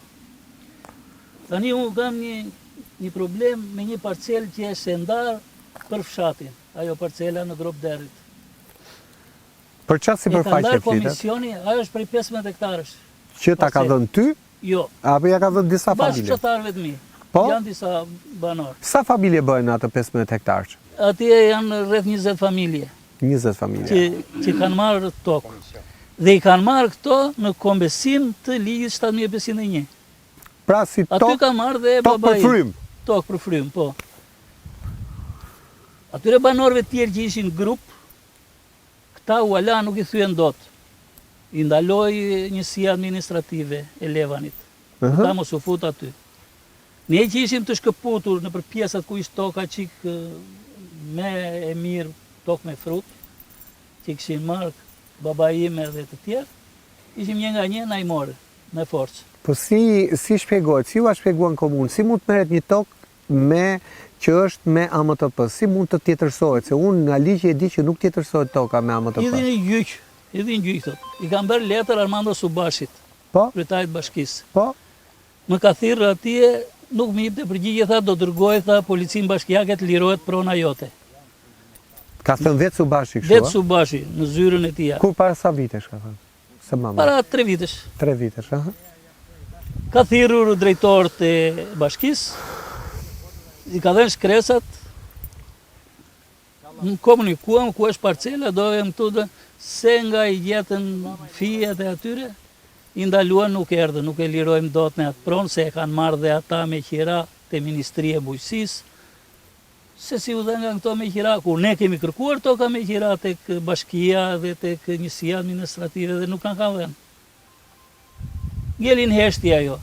Tani unë kam një problem me një parcel që është e ndarë për fshatin, ajo parcela në Grop Derrit. Për çfarë sipërfaqe Ka ndarë flitet? komisioni, ajo është prej 15 hektarësh. Që ta ka dhënë ty? Jo, Apo ja ka dhënë disa familje? bashkëqytetarëve të mi. Po? Janë disa banorë. Sa familje bëhen ato 15 hektarë? Atje janë rreth 20 familje 20 familje. që kanë marrë tokë. Dhe i kanë marrë këto në kombesim të ligjit 7501. Pra si Aty tokë ka marrë dhe tok babai. për frym. Tokë për frym, po. Atyre banorëve tjerë që ishin grup, këta u ala nuk i thyen dot. I ndaloi njësia administrative e Levanit. Këta mos u fut aty. Ne që ishim të shkëputur në për pjesat ku ishtë toka qik me e mirë, tokë me frut, që këshin marrë baba ime dhe të tjerë, ishim një nga një na i morë, me forcë. Po si shpjegohet, si u a shpjeguan komunë, si mund të merret një tokë me që është me AMTP, si mund të tjetërsohet, se unë nga ligji e di që nuk tjetërsohet toka me AMTP. Idhin një gjyq, thot. I kam bërë letër Armando Subashit, Po? kryetarit bashkisë. Po? Më ka thirrë atje, nuk më jepte përgjigje, tha do dërgoj, tha policin bashkiake të lirohet prona jote. Ka thënë vetë Subashi kështu? Vetë Subashi, në zyrën e tija. Kur para sa vitesh ka thënë? Se mama. Para 3 vitesh. 3 vitesh, aha. Ka thirrur drejtorët e bashkisë, i ka dhënë shkresat, në komunikuam ku është parcela, dojëm të dhe se nga i gjetën fijet e atyre, i ndaluan nuk erdhe, nuk e lirojmë dot në atë pronë, se e kanë marrë dhe ata me qira të Ministria e Bujqësisë, se si u dhe nga këto me qira, kur ne kemi kërkuar toka me qira tek bashkia dhe tek njësia administrative dhe nuk në kanë dhenë. Ngelin heshtja jo.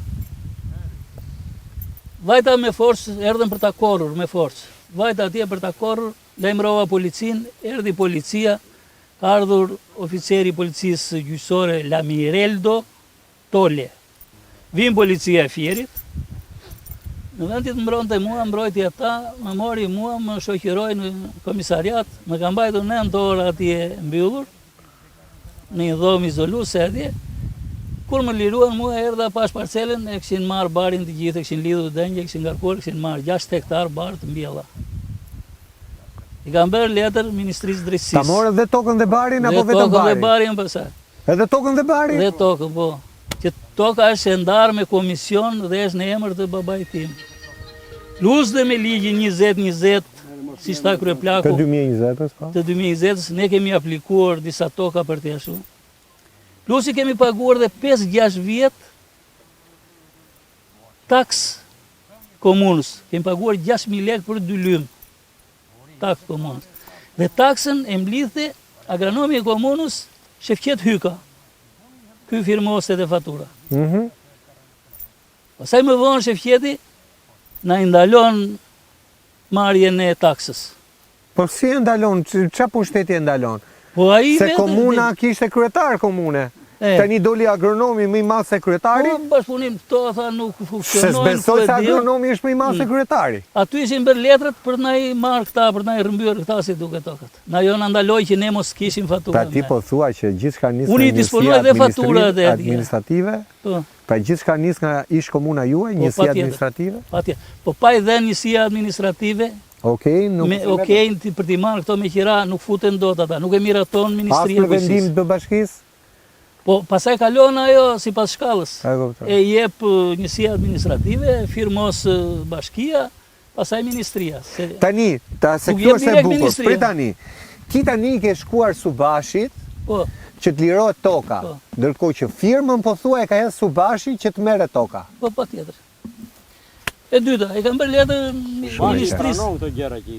Vajta me forcë, erdhen për ta korrur me forcë. Vajta atje për ta korrur, lajmërova policin, erdhi policia, ka ardhur oficeri policisë gjyqësore Lamireldo Tole. Vim policia e Fierit. Në vendit mbronte mua, mbrojti ata, më mori mua, më shoqëroi në komisariat, më ka mbajtur 9 orë atje mbyllur, në një dhomë izoluese atje. Kur më liruan mua, erdha pas parcelen, e kishin marrë barin të gjithë, e kishin lidhur dëngje, e kishin ngarkuar, e kishin marrë 6 hektar bar të mbjella. I kam bërë letër Ministrisë Drejtësisë. Ta morët dhe tokën dhe barin apo vetëm Tokën dhe barin? barin përsa. Edhe tokën dhe barin? Dhe tokën, po. Që toka është e ndarë me komision dhe është në emër të babait tim. Plus dhe me ligjin 2020, si shta kryeplaku, Të 2020-ës, po? të 2020-ës, ne kemi aplikuar disa toka për të ashtu. Plus i kemi paguar dhe 5-6 vjet taks komunës. Kemi paguar 6.000 lekë për 2 lymë. Taks komunës. Dhe taksën e mblidhte agronomi i komunës Shefqet Hyka. Ky firmoste dhe fatura. Pastaj më vonë Shefqeti na indalon marrjen e taksës. Po si e ndalon? Qa pushteti e ndalon? Po ai Se komuna kishte kryetar komune. Tani doli agronomi më i madh se kryetari. Po bashkëpunim këto tha nuk Se funksionojnë. s'besoj se agronomi është më i madh se kryetari. Aty ishin bërë letrat për na i marrë këta, për na i rrëmbyer këta si duket tokat. Na jo na ndaloi që ne mos kishim faturë. Pra ti po thua që gjithçka nis Unë i disponoj dhe faturat e administrative? Po. Pra gjithçka nis nga ish komuna juaj, njësia patjetër. administrative? Patjetër. Po pa i dhënë njësia administrative, Okej, nuk për t'i marrë këto me qira nuk futen dot ata, nuk e miraton as Ministria e për vendim Bujqësisë. të bashkisë? Po pastaj kalon ajo sipas shkallës. E kuptoj. E jep njësia administrative, firmos bashkia, pastaj ministria. Tani, se Nuk këtu jep është e direkt bukur. ministria. Pri tani, ti tani ke shkuar Subashit Po, që t'lirohet toka, Po. ndërkohë që firmën po thua e ka hedhë Subashi që të merret toka. po patjetër. E dyta, e kam bërë letër ministrisë. Pranon këto gjëra që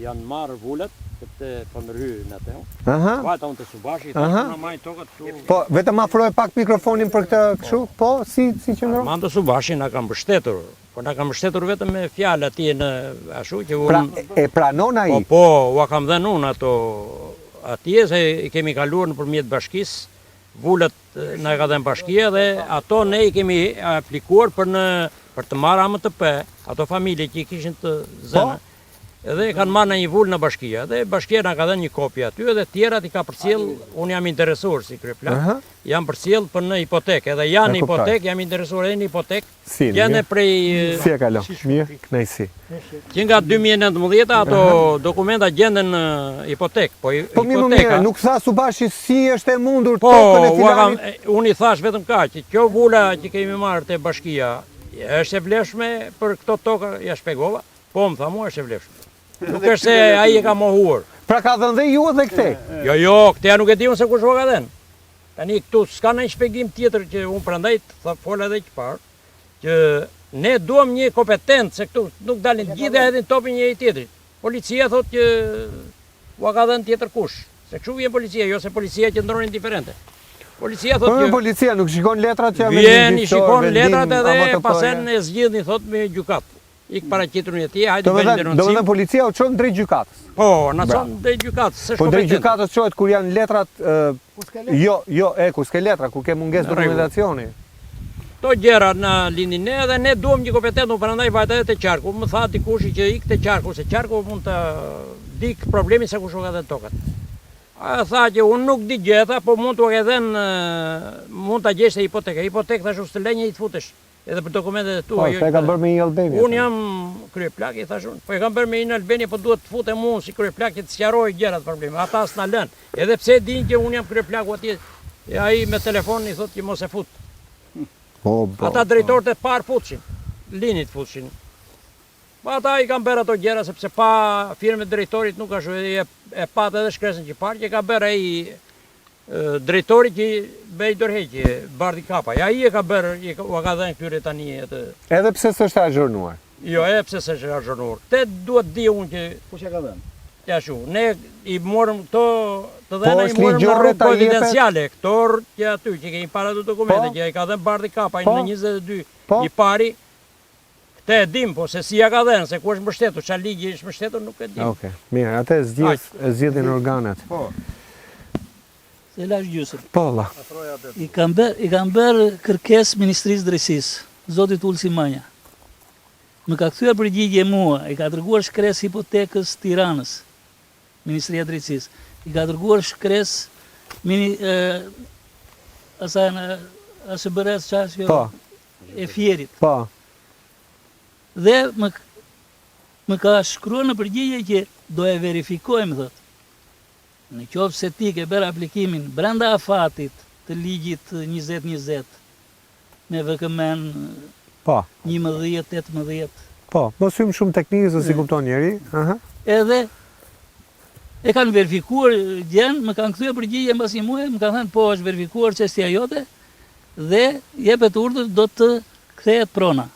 janë marrë vullet këtë pëndërhy në te. Aha. Vajta unë të Subashi, Aha. në majnë tokat këtu. Po, vetëm afroj pak mikrofonin për këtë kështu? Po, si qëndron? Mando Subashi na kam mbështetur, po na kam mbështetur vetëm me fjalë atje në ashtu që Pra, unë e pranon ai? po, ua kam dhënë unë ato atje se i kemi kaluar nëpërmjet bashkisë, vullet na ka dhënë bashkia dhe ato ne i kemi aplikuar për të marrë AMTP, ato familje që i kishin të zënë. Edhe kanë marrë në një vull në bashkia, dhe bashkia na ka dhënë një kopje aty, edhe tjerat i ka përcjell, unë jam interesuar si kryeplak, jam përcjell për në hipotekë, edhe janë E kuptoj. hipotekë, jam interesuar edhe në hipotekë, Si, janë mirë. prej Si e kalon? Mirë, kënaqësi. që nga 2019 ato dokumenta gjenden në hipotekë, po Po mirë, hipoteka. nuk tha Subashi si është e mundur Po, tokën e filanit. unë i thash vetëm kaq, që kjo vula që kemi marrë te bashkia, është e vlefshme për këto toka, ja shpjegova, po më tha mua është e vlefshme. Nuk është se ai e ka mohuar. Pra ka dhënë dhe ju edhe këtej. Jo, këtë ja nuk e di unë se kush ka dhënë. Tani këtu s'ka ndonjë shpjegim tjetër që unë prandaj fola edhe që parë, që ne duam një kompetent se këtu nuk dalin të gjithë edhe në topin njëri tjetrit. Policia thotë që ua ka dhënë tjetër kush. Se kështu vjen policia, jo se policia qëndron indiferente. Policia Po thotë që policia nuk shikon letrat që vjen i shikon letrat edhe pasen e zgjidhni thotë me gjykat. Ik paraqitur një tje, hajde bëjmë Do të denoncim. thënë policia u çon drejt gjykatës. Po, na çon drejt gjykatës, s'është Po drejt kompetent. gjykatës çohet kur janë letrat jo, kur s'ke letra, kur ke mungesë Në rregull. dokumentacioni. Këto gjëra na lindin ne dhe ne duam një kompetent, unë prandaj vajta edhe te qarku. Më tha dikush që ik te qarku, se qarku mund të dik problemin se kush u ka dhënë tokat. A tha që unë nuk di gjë, tha, po mund t'u ke dhënë, mund ta gjesh te hipotekë. Hipotekë thash ustë lenje i të futesh. Edhe për dokumentet e Po, tua. se e kam bërë me një Albania. Unë jam kryeplak, i thash unë. Po e kam bërë me një Albania, po duhet të futem unë si kryeplak që të sqaroj gjërat probleme. Ata s'na lën. Edhe pse dinë që unë jam kryeplaku atje, ai me telefon i thotë që mos e fut. Po, Ata drejtorët e parë futshin, linit futshin. Po ata i kanë bërë ato gjëra sepse pa firmën e drejtorit nuk ashtu e pat edhe shkresën që parë që ka bërë ai drejtori që bëj dorëheqje, Bardhi Kapa. Ai e ka bërë, u ka dhënë këtyre tani atë. Edhe pse s'është azhurnuar. Jo, edhe pse s'është azhurnuar. Te duhet di unë që Kush e ka dhënë? ja shu, ne i morëm këto të dhëna i është morëm në ligjore rrugë ta jepet? providenciale, këto që aty që kemi para të dokumente, Po. që i ka dhënë Bardhi Kapa Po. në 22 Po. i pari. Këtë e dim, po se si ja ka dhënë, se ku është mbështetur, çfarë ligji është mbështetur nuk e dim. Okej, mirë, atë zgjidhin organet. Po. Se lash gjysër. Po, la. I kam bërë kërkesë Ministrisë Drejtësisë, Zotit Ulsi Manja. Më ka kthyer përgjigje mua, i ka dërguar shkresë hipotekës Tiranës, Ministria e Drejtësisë. I ka dërguar shkresë ASBR-s çfarë Po, e Fierit. po. Dhe më ka shkruar në përgjigje që do e verifikojmë, thotë. Në qoftë se ti ke bërë aplikimin brenda afatit të ligjit 2020 me VKM-n Po, 11-18, po. Mos hym shumë teknikë se si kupton njeri. Aha. edhe e kanë verifikuar gjën, më kanë kthyer përgjigje mbas një muaji, më kanë thënë po është verifikuar çështja jote dhe jepet urdhër do të kthehet prona.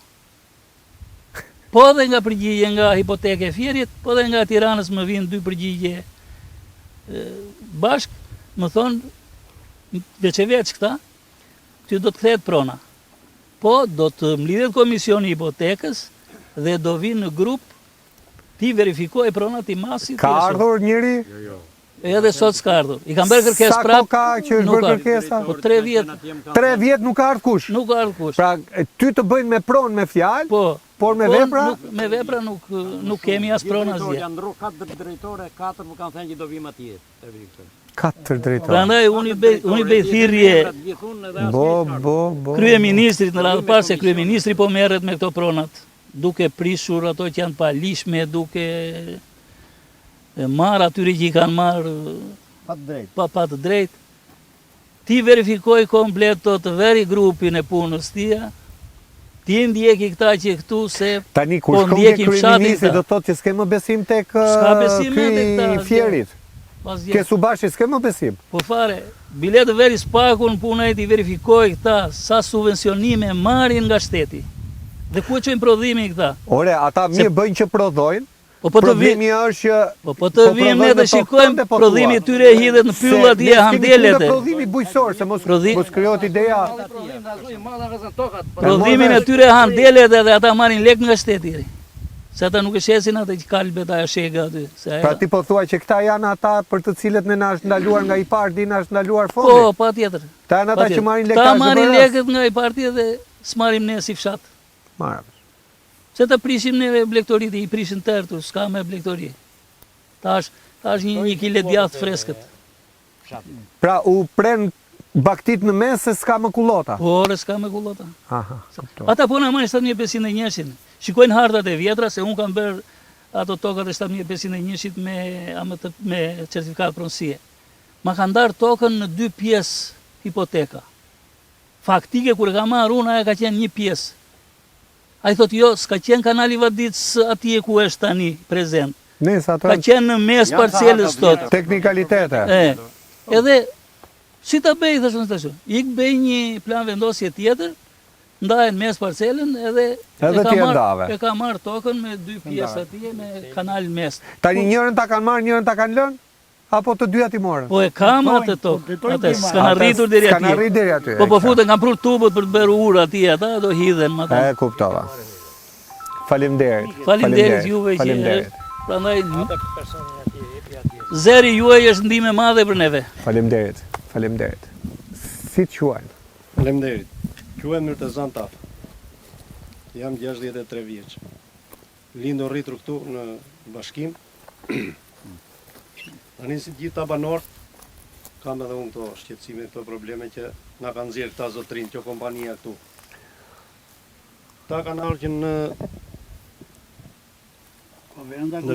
Po dhe nga përgjigje nga hipoteke e Fierit, po dhe nga Tiranës më vinë 2 përgjigje bashk, më thonë veç e veç këta, ty do të kthehet prona. Po do të mlidhet komisioni i hipotekës dhe do vinë në grup ti verifikoj pronat i masit. Ka ardhur njëri? Edhe sot s'ka ardhur. I kam bërë kërkesë prapë. Sa ko ka që është bërë kërkesa? Po 3 vjet. 3 vjet nuk ka ardhur kush. Nuk ka ardhur kush. Pra ty të bëjnë me pronë me fjalë, Po. por me vepra? Me vepra nuk kemi as pronë as gjë. Janë ndru 4 drejtore, 4 më kanë thënë që do vim atje. 4 drejtorë. Prandaj unë i bëj thirrje Bo. kryeministrit në radhë parë se kryeministri po merret me këto pronat, duke prishur ato që janë pa lishme, duke marr atyre që i kanë marr pa të drejt. Ti verifikoj komplet të veri grupin e punës tia, ti ndjeki këta që këtu se Tani kur po shkon ke ndjekim fshatin kryeministri do këta. të thotë që s'ke më besim tek S'ka besim ky edhe këta, i Fierit. Pas Ke gjë. Subashi s'ke më besim. Po fare, biletë veri spakun punaj ti verifikoj këta sa subvencionime marrin nga shteti. Dhe ku e qojnë prodhimin këta? Ore, ata mirë bëjnë që prodhojnë. Po të vi, Problemi është që po të vim ne dhe shikojmë prodhimi tyre hidhet në pyll atje handelet. Prodhimi bujqësor, se mos krijohet ideja. Prodhimin e tyre handelet dhe ata marrin lek nga shteti. Se ata nuk e shesin atë që kalbet ajo shega aty. Pra ti po thua që këta janë ata për të cilët ne na është ndaluar nga i parti, na është ndaluar Po, fondi. patjetër. Ta janë ata që marrin lek Ta tash. marrin lekët nga i parti dhe s'marrim ne si fshat. Marr. Se të prishim ne blektorit, i prishin tërtu, s'ka me blektori. Tash një kile djathë freskët. Pra u pren baktit në mes se s'ka më kullota. Po, ore s'ka me kullota. Aha, kuptoj. Ata po në marrin 7501-shin. Shikojnë hartat e vjetra, se unë kam bërë ato tokat e 7501-shit me certifikat pronësie. Ma ka ndarë tokën në 2 pjesë hipoteka. Faktike, kur e ka marrë unë, aja ka qenë 1 pjesë. A i thotë jo, s'ka qenë kanali Vadicës atje ku është tani prezent. Nëse ato Ka qenë në mes parcelës tot. teknikalitete. Edhe, si ta bëj, thashtë në stashun, ik bëj një plan vendosje tjetër, ndajen mes parcelën edhe e ka marrë tokën me 2 pjesë atje me kanalin mes. Tani njërën ta kanë marrë, njërën ta kanë lënë? Apo të dyja ti morën? Po e kam atë tokë, atë s'kan arritur deri S'kan arrit deri aty. Po futen, kam prur tubët për të bërë urë atje, ata do hidhen më ata. E kuptova. Faleminderit. Faleminderit juve që Faleminderit. prandaj zeri juaj është ndihmë e madhe për neve. Faleminderit. Faleminderit. Si të quajnë? Faleminderit. Quhem Myrtazan Taf. Jam 63 vjeç. Lindur rritur këtu në bashkim. Tani si gjithë ta banor, kam edhe unë këto shqetësime, këto probleme që na kanë nxjerrë këta zotrin, kjo kompania këtu. Ta kanë ardhur që në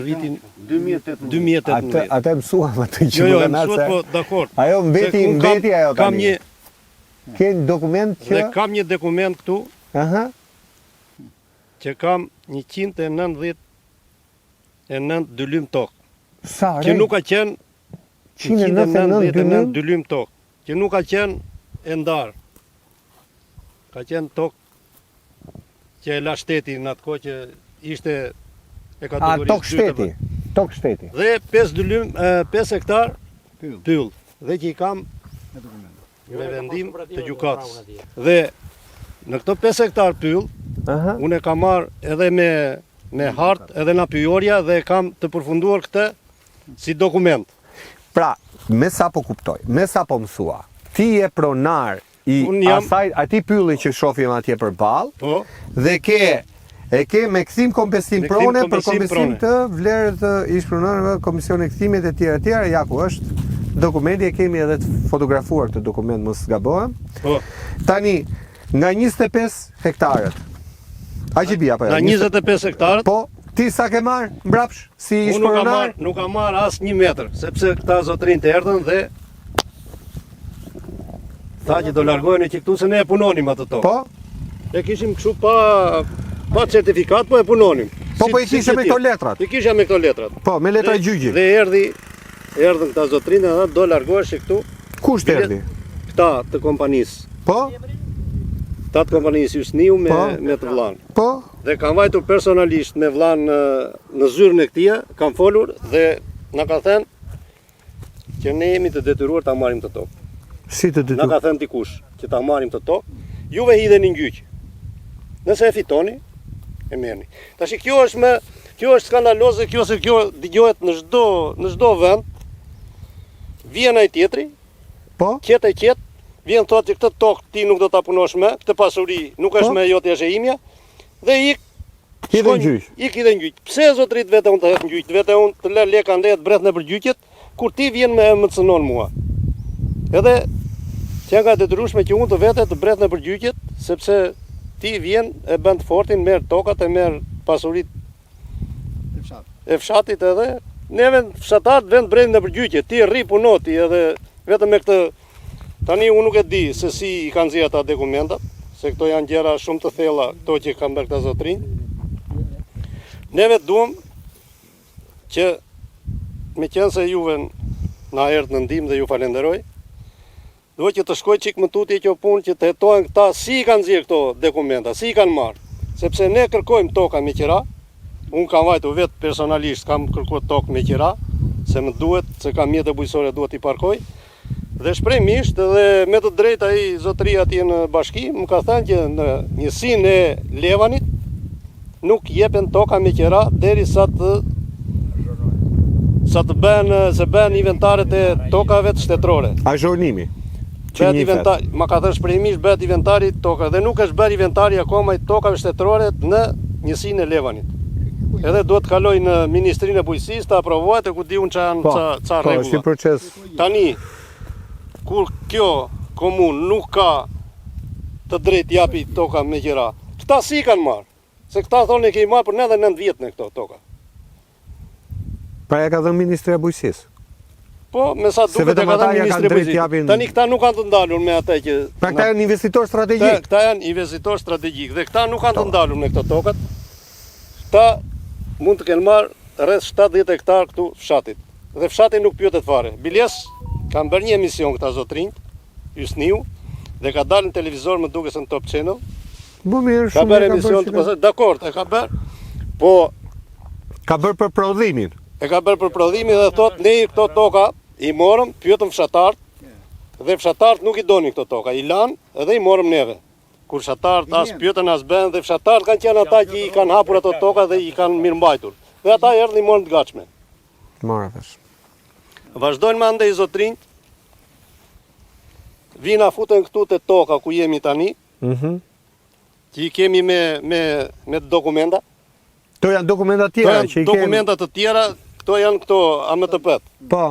vitin 2018. Ate mësuam atë që Jo, më mësuat, po dakord. Ajo mbeti ajo Kam tani. një Ke dokument që dhe kam një dokument këtu aha, që kam 199 dylym tokë. sa Që nuk ka qenë 199 dylym tokë, që nuk ka qenë e ndarë. Ka qenë tokë që e la shteti në atë kohë që ishte e kategorisë tokë shteti. Tokë shteti. Dhe 5 hektar pyll. Dhe që i kam me vendim të gjykatës. Dhe në këto 5 hektar pyll, Aha. unë e kam marrë edhe me hartë, edhe nga pyjorja dhe kam të përfunduar këtë si dokument. Pra, me sa po kuptoj, me sa po mësua, ti je pronar i Unë jam- asaj, ati pylli që shohim atje përballë, Po, dhe e ke me kthim kompensim Me kthim prone për kompensim kompensim prone. të vlerës të ish pronarëve, komisioni kthimit e tjera, ja ku është dokumenti, e kemi edhe të fotografuar këtë dokument, mos gabohem. po. Tani, nga 25 hektarët, a që bia, Nga 25 hektarët, Po, ti sa ke marrë mbrapsh, si ish unë pronar? nuk kam marrë asë 1 metër, sepse këta zotrin të erdhën dhe tha që do largohen që këtu se ne e punonim atë tokë. Po, E kishim kështu pa certifikat, po e punonim. Po, i kishe me këto letrat? I kisha me këto letrat. Po, me letra gjyqi. Dhe erdhën këta zotrinë dhe do largohesh që këtu Kush të erdhi? këta të kompanisë. Po, shtatë kompanisë Jusniu me të vllanë. Po, Dhe kam vajtur personalisht me vllanë në zyrën e këtij, kam folur dhe na ka thënë që ne jemi të detyruar ta marrim të tokë. si të Na ka thënë dikush që ta marrim të tokë, juve hidheni në gjyq. Nëse e fitoni, e merrni. Tash kjo është skandaloze, kjo dëgohet në çdo vend. Vjen ai tjetri, Po, qetë, vjen thotë që këtë tokë ti nuk do ta punosh më, këtë pasuri nuk është më jote, është e imja, dhe hidhe në gjyq. hidhe në gjyq. Pse zotrit vete unë të hedh në gjyq, vete unë të lë leka ndet bret nëpër gjyqet, kur ti vjen më cënon mua. Edhe që janë ka detyrueshme që unë të vete të bret nëpër gjyqet, sepse ti vjen e bën të fortin, merr tokat, e merr pasuritë e fshatit, edhe neve fshatarët vend brenda nëpër gjyqe, ti rri punoti edhe vetëm me këtë. Tani unë nuk e di se si i kanë nxjerrë ata dokumentat, se këto janë gjëra shumë të thella, këto që kanë bërë këta zotrinj. Neve duam që me qenë se juve na erdhë në ndihmë dhe ju falenderoj, duhet që të shkoj çik më tutje kjo punë, që të hetohen këta si i kanë nxjerrë këto dokumenta, si i kanë marrë, sepse ne kërkojmë toka me qira. Unë kam vajtu vetë personalisht, kam kërkuar tokë me qira, se më duhet, se kam mjete bujqësore duhet i parkoj. Dhe shpremisht dhe me të drejtë ai zotëria atje në bashki më ka thënë që në njësinë e Levanit nuk jepen toka me qira derisa të bën inventaret e tokave të shtetërore. Azhornimi. Bëhet inventar, ma ka thënë shpremisht bëhet inventari i tokave dhe nuk është bërë inventari akoma i tokave shtetërore në njësinë e Levanit. Edhe duhet të kaloj në Ministrinë e Bujqësisë të aprovohet e ku di unë ça rregulla. Si proces. Tani, kur kjo komunë nuk ka të drejtë japi toka me qira, këta si kanë marrë? Se këta thonë e kemi marrë për 99 vjet në këto toka. Pra e ka dhënë Ministria e Bujqësisë. Po, me sa duket e ka dhënë Ministri i Bujqësisë. Tani këta nuk kanë të ndalur me atë që... Pra këta janë investitor strategjik. Këta janë investitor strategjik dhe këta nuk kanë të ndalur me këto tokat. Këta mund të kenë marrë rreth 70 hektar këtu fshatit. Dhe fshati nuk pyetet fare. Biles kanë bërë një emision këta zotrinjt, Jusniu, dhe ka dalë në televizor, më duket se në Top Channel. Bo mirë, Ka bërë emision të pasur, dakord, e ka bërë, po ka bërë për prodhimin. e ka bërë për prodhimin dhe thotë ne këto toka i morëm, pyetëm fshatarët, dhe fshatarët nuk i donin këto toka, i lanë edhe i morëm neve. Kur fshatarët as pyetën as bën dhe fshatarët kanë qenë ata që i kanë hapur ato toka dhe i kanë mirëmbajtur. Dhe ata erdhën i morën të gatshme. Mora vesh. Vazhdojnë me andej zotrinjt, vina futen këtu te toka ku jemi tani, që i kemi me dokumenta. Këto janë dokumenta Këto tjera janë dokumenta të tjera, këto janë këto AMTP-t. Po.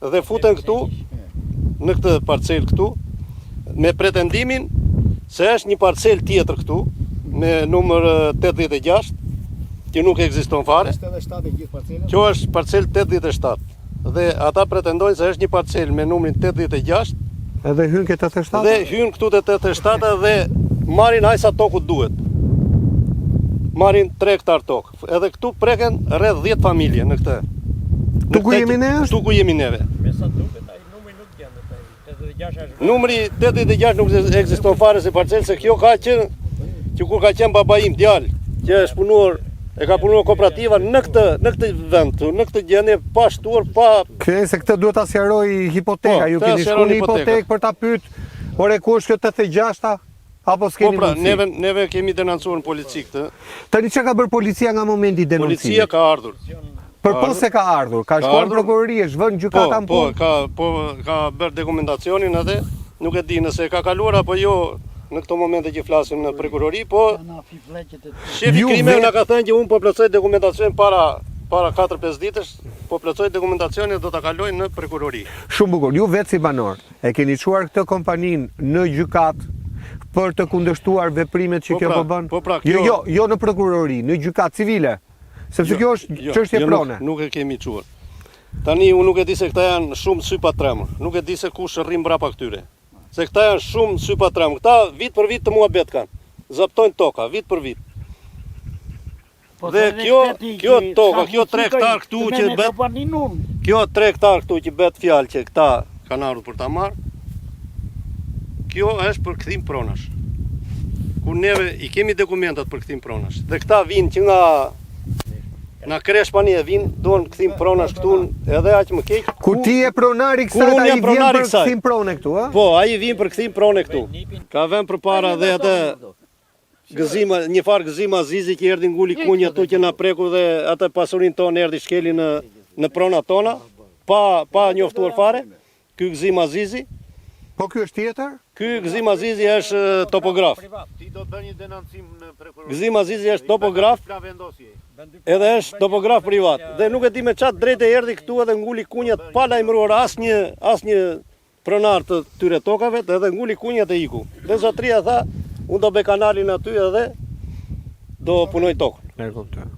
Dhe futen këtu, në këtë parcel këtu, me pretendimin se është një parcel tjetër këtu, me numër 86, që nuk ekziston fare. Kjo është parcel 87. Dhe ata pretendojnë se është një parcel me numrin 86, Edhe hyn ke 87? dhe hyn këtu te 87 dhe marrin aq sa toku duhet. Marrin 3 hektar tokë. Edhe këtu preken rreth 10 familje në këtë. Tu ku jemi ne është? Këtu ku jemi neve. Me sa duket ai numri nuk gjen atë. 86 është. Numri 86 nuk ekziston fare si parcel, se kjo ka qenë që kur ka qenë baba im djalë, që është punuar, e ka punuar kooperativa në këtë vend, në këtë gjendje pa shtuar, pa Kërë se këtë duhet ta sqaroj hipoteka, Po, ju ta keni shku sqaroni në hipotekë për ta pyet, ore ku është kjo 86-ta? Apo po s'keni pra, mundësi? neve kemi denoncuar në polici këtë. Tani çka ka bërë policia nga momenti i Policia denoncimit? ka ardhur. Për po se ka ardhur, ka shkuar në ardhur. prokurori, është vënë gjykata në punë. ka bërë dokumentacionin edhe nuk e di nëse ka kaluar apo jo në këto momente që flasim në prokurori, po shefi Ju krimeve vet- na ka thënë që unë po plotësoj dokumentacion para 4-5 ditësh, po plotësoj dokumentacionin dhe do ta kaloj në prokurori. Shumë bukur. Ju vetë si banor, e keni çuar këtë kompaninë në gjykatë për të kundërshtuar veprimet që Po kjo pra, po bën? po pra, Jo në prokurori, në gjykatë civile. Sepse kjo është çështje jo, prone. Nuk e kemi çuar. Tani unë nuk e di se këta janë shumë sy pa tremër. Nuk e di se kush rrim mbrapa këtyre. Se këta janë shumë sy pa tremër. Këta vit për vit të muhabet kanë. Zaptojnë toka vit për vit. Dhe kjo toka, kjo 3 hektar këtu që bet, kjo 3 hektar këtu që bet fjalë që këta kanë ardhur për ta marrë, kjo është për kthim pronash. kur neve i kemi dokumentat për kthim pronash. Dhe këta vinë që nga Kreshpani e vinë, duan kthim pronash këtu, edhe aq më keq. Kur ti je pronari Kur kësaj, unë ai jam vjen pronari për kësaj. kthim prone këtu, a? Po, ai vjen për kthim prone këtu. Ka vend përpara dhe atë gëzima, një farë gëzima Azizi që erdhi nguli kunja tu që na preku dhe atë pasurinë tonë erdhi shkeli në pronat tona, pa njoftuar fare. Ky gëzim Azizi, Po ky është tjetër? ky gëzim Azizi është topograf. Ti do të bën një denoncim në prokuror. Gëzim Azizi është topograf, Pra vendosje. edhe është topograf privat. Dhe nuk e di me çat drejtë erdhi këtu edhe nguli kunjat pa lajmëruar asnjë pronar të tyre tokave, edhe nguli kunjat e iku. Dhe zotria tha, unë do bëj kanalin aty edhe do punoj tokën. E kuptoj.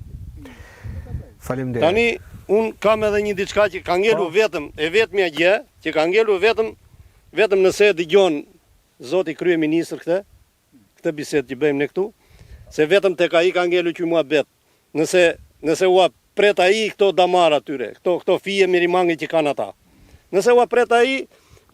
Faleminderit. Tani unë kam edhe një diçka që ka ngelu vetëm, e vetmja gjë, që ka ngelu vetëm nëse e dëgjon zoti kryeministër këtë bisedë që bëjmë ne këtu, se vetëm tek ai ka ngelu që mua bet. Nëse ua pret ai këto damar atyre, këto fije mirimange që kanë ata. Nëse ua pret ai,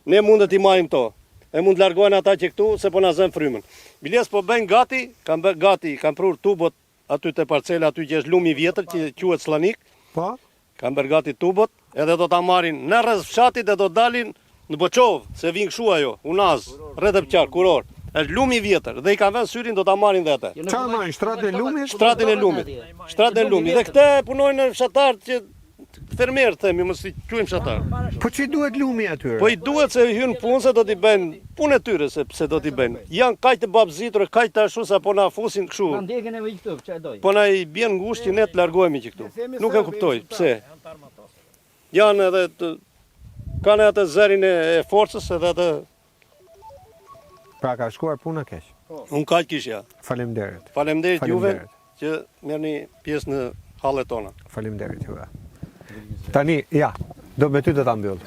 ne mund të i marrim këto. E mund të largojnë ata që këtu se po na zën frymën. Biles po bëjnë gati, kanë prur tubot aty te parcela aty që është lumi i vjetër që quhet Slanik. Po? Kanë bërë gati tubot, edhe do ta marrin në rreth fshatit dhe do dalin në Boçov, se vin kshu ajo, Unaz, rreth e Pqar, Kuror. Është lumi i vjetër dhe i kanë vënë syrin do ta marrin dhe atë. Çfarë marrin? Shtratën e lumit? Shtratin e lumit. Shtratin e lumit. Dhe këte punojnë në fshatar që fermerë themi, mos i quajmë fshatar. Po ç'i duhet lumi atyre? Po i duhet se hyn punë se do t'i bëjnë punë e tyre se do t'i bëjnë. Janë kaq të babzitur, kaq të ashtu sa po na fusin kështu. Ndjekën e këtu, çfarë doj? Po na i bjen ngushtë që ne të largohemi që këtu. Nuk e kuptoj pse. Janë edhe kanë atë zërin e forcës edhe atë. Pra ka shkuar puna keq. Unë kaq kishja. Faleminderit. Faleminderit juve Faleminderit. që merrni pjesë në hallet tona. Faleminderit juve. Tani, ja, do me ty do ta mbyll.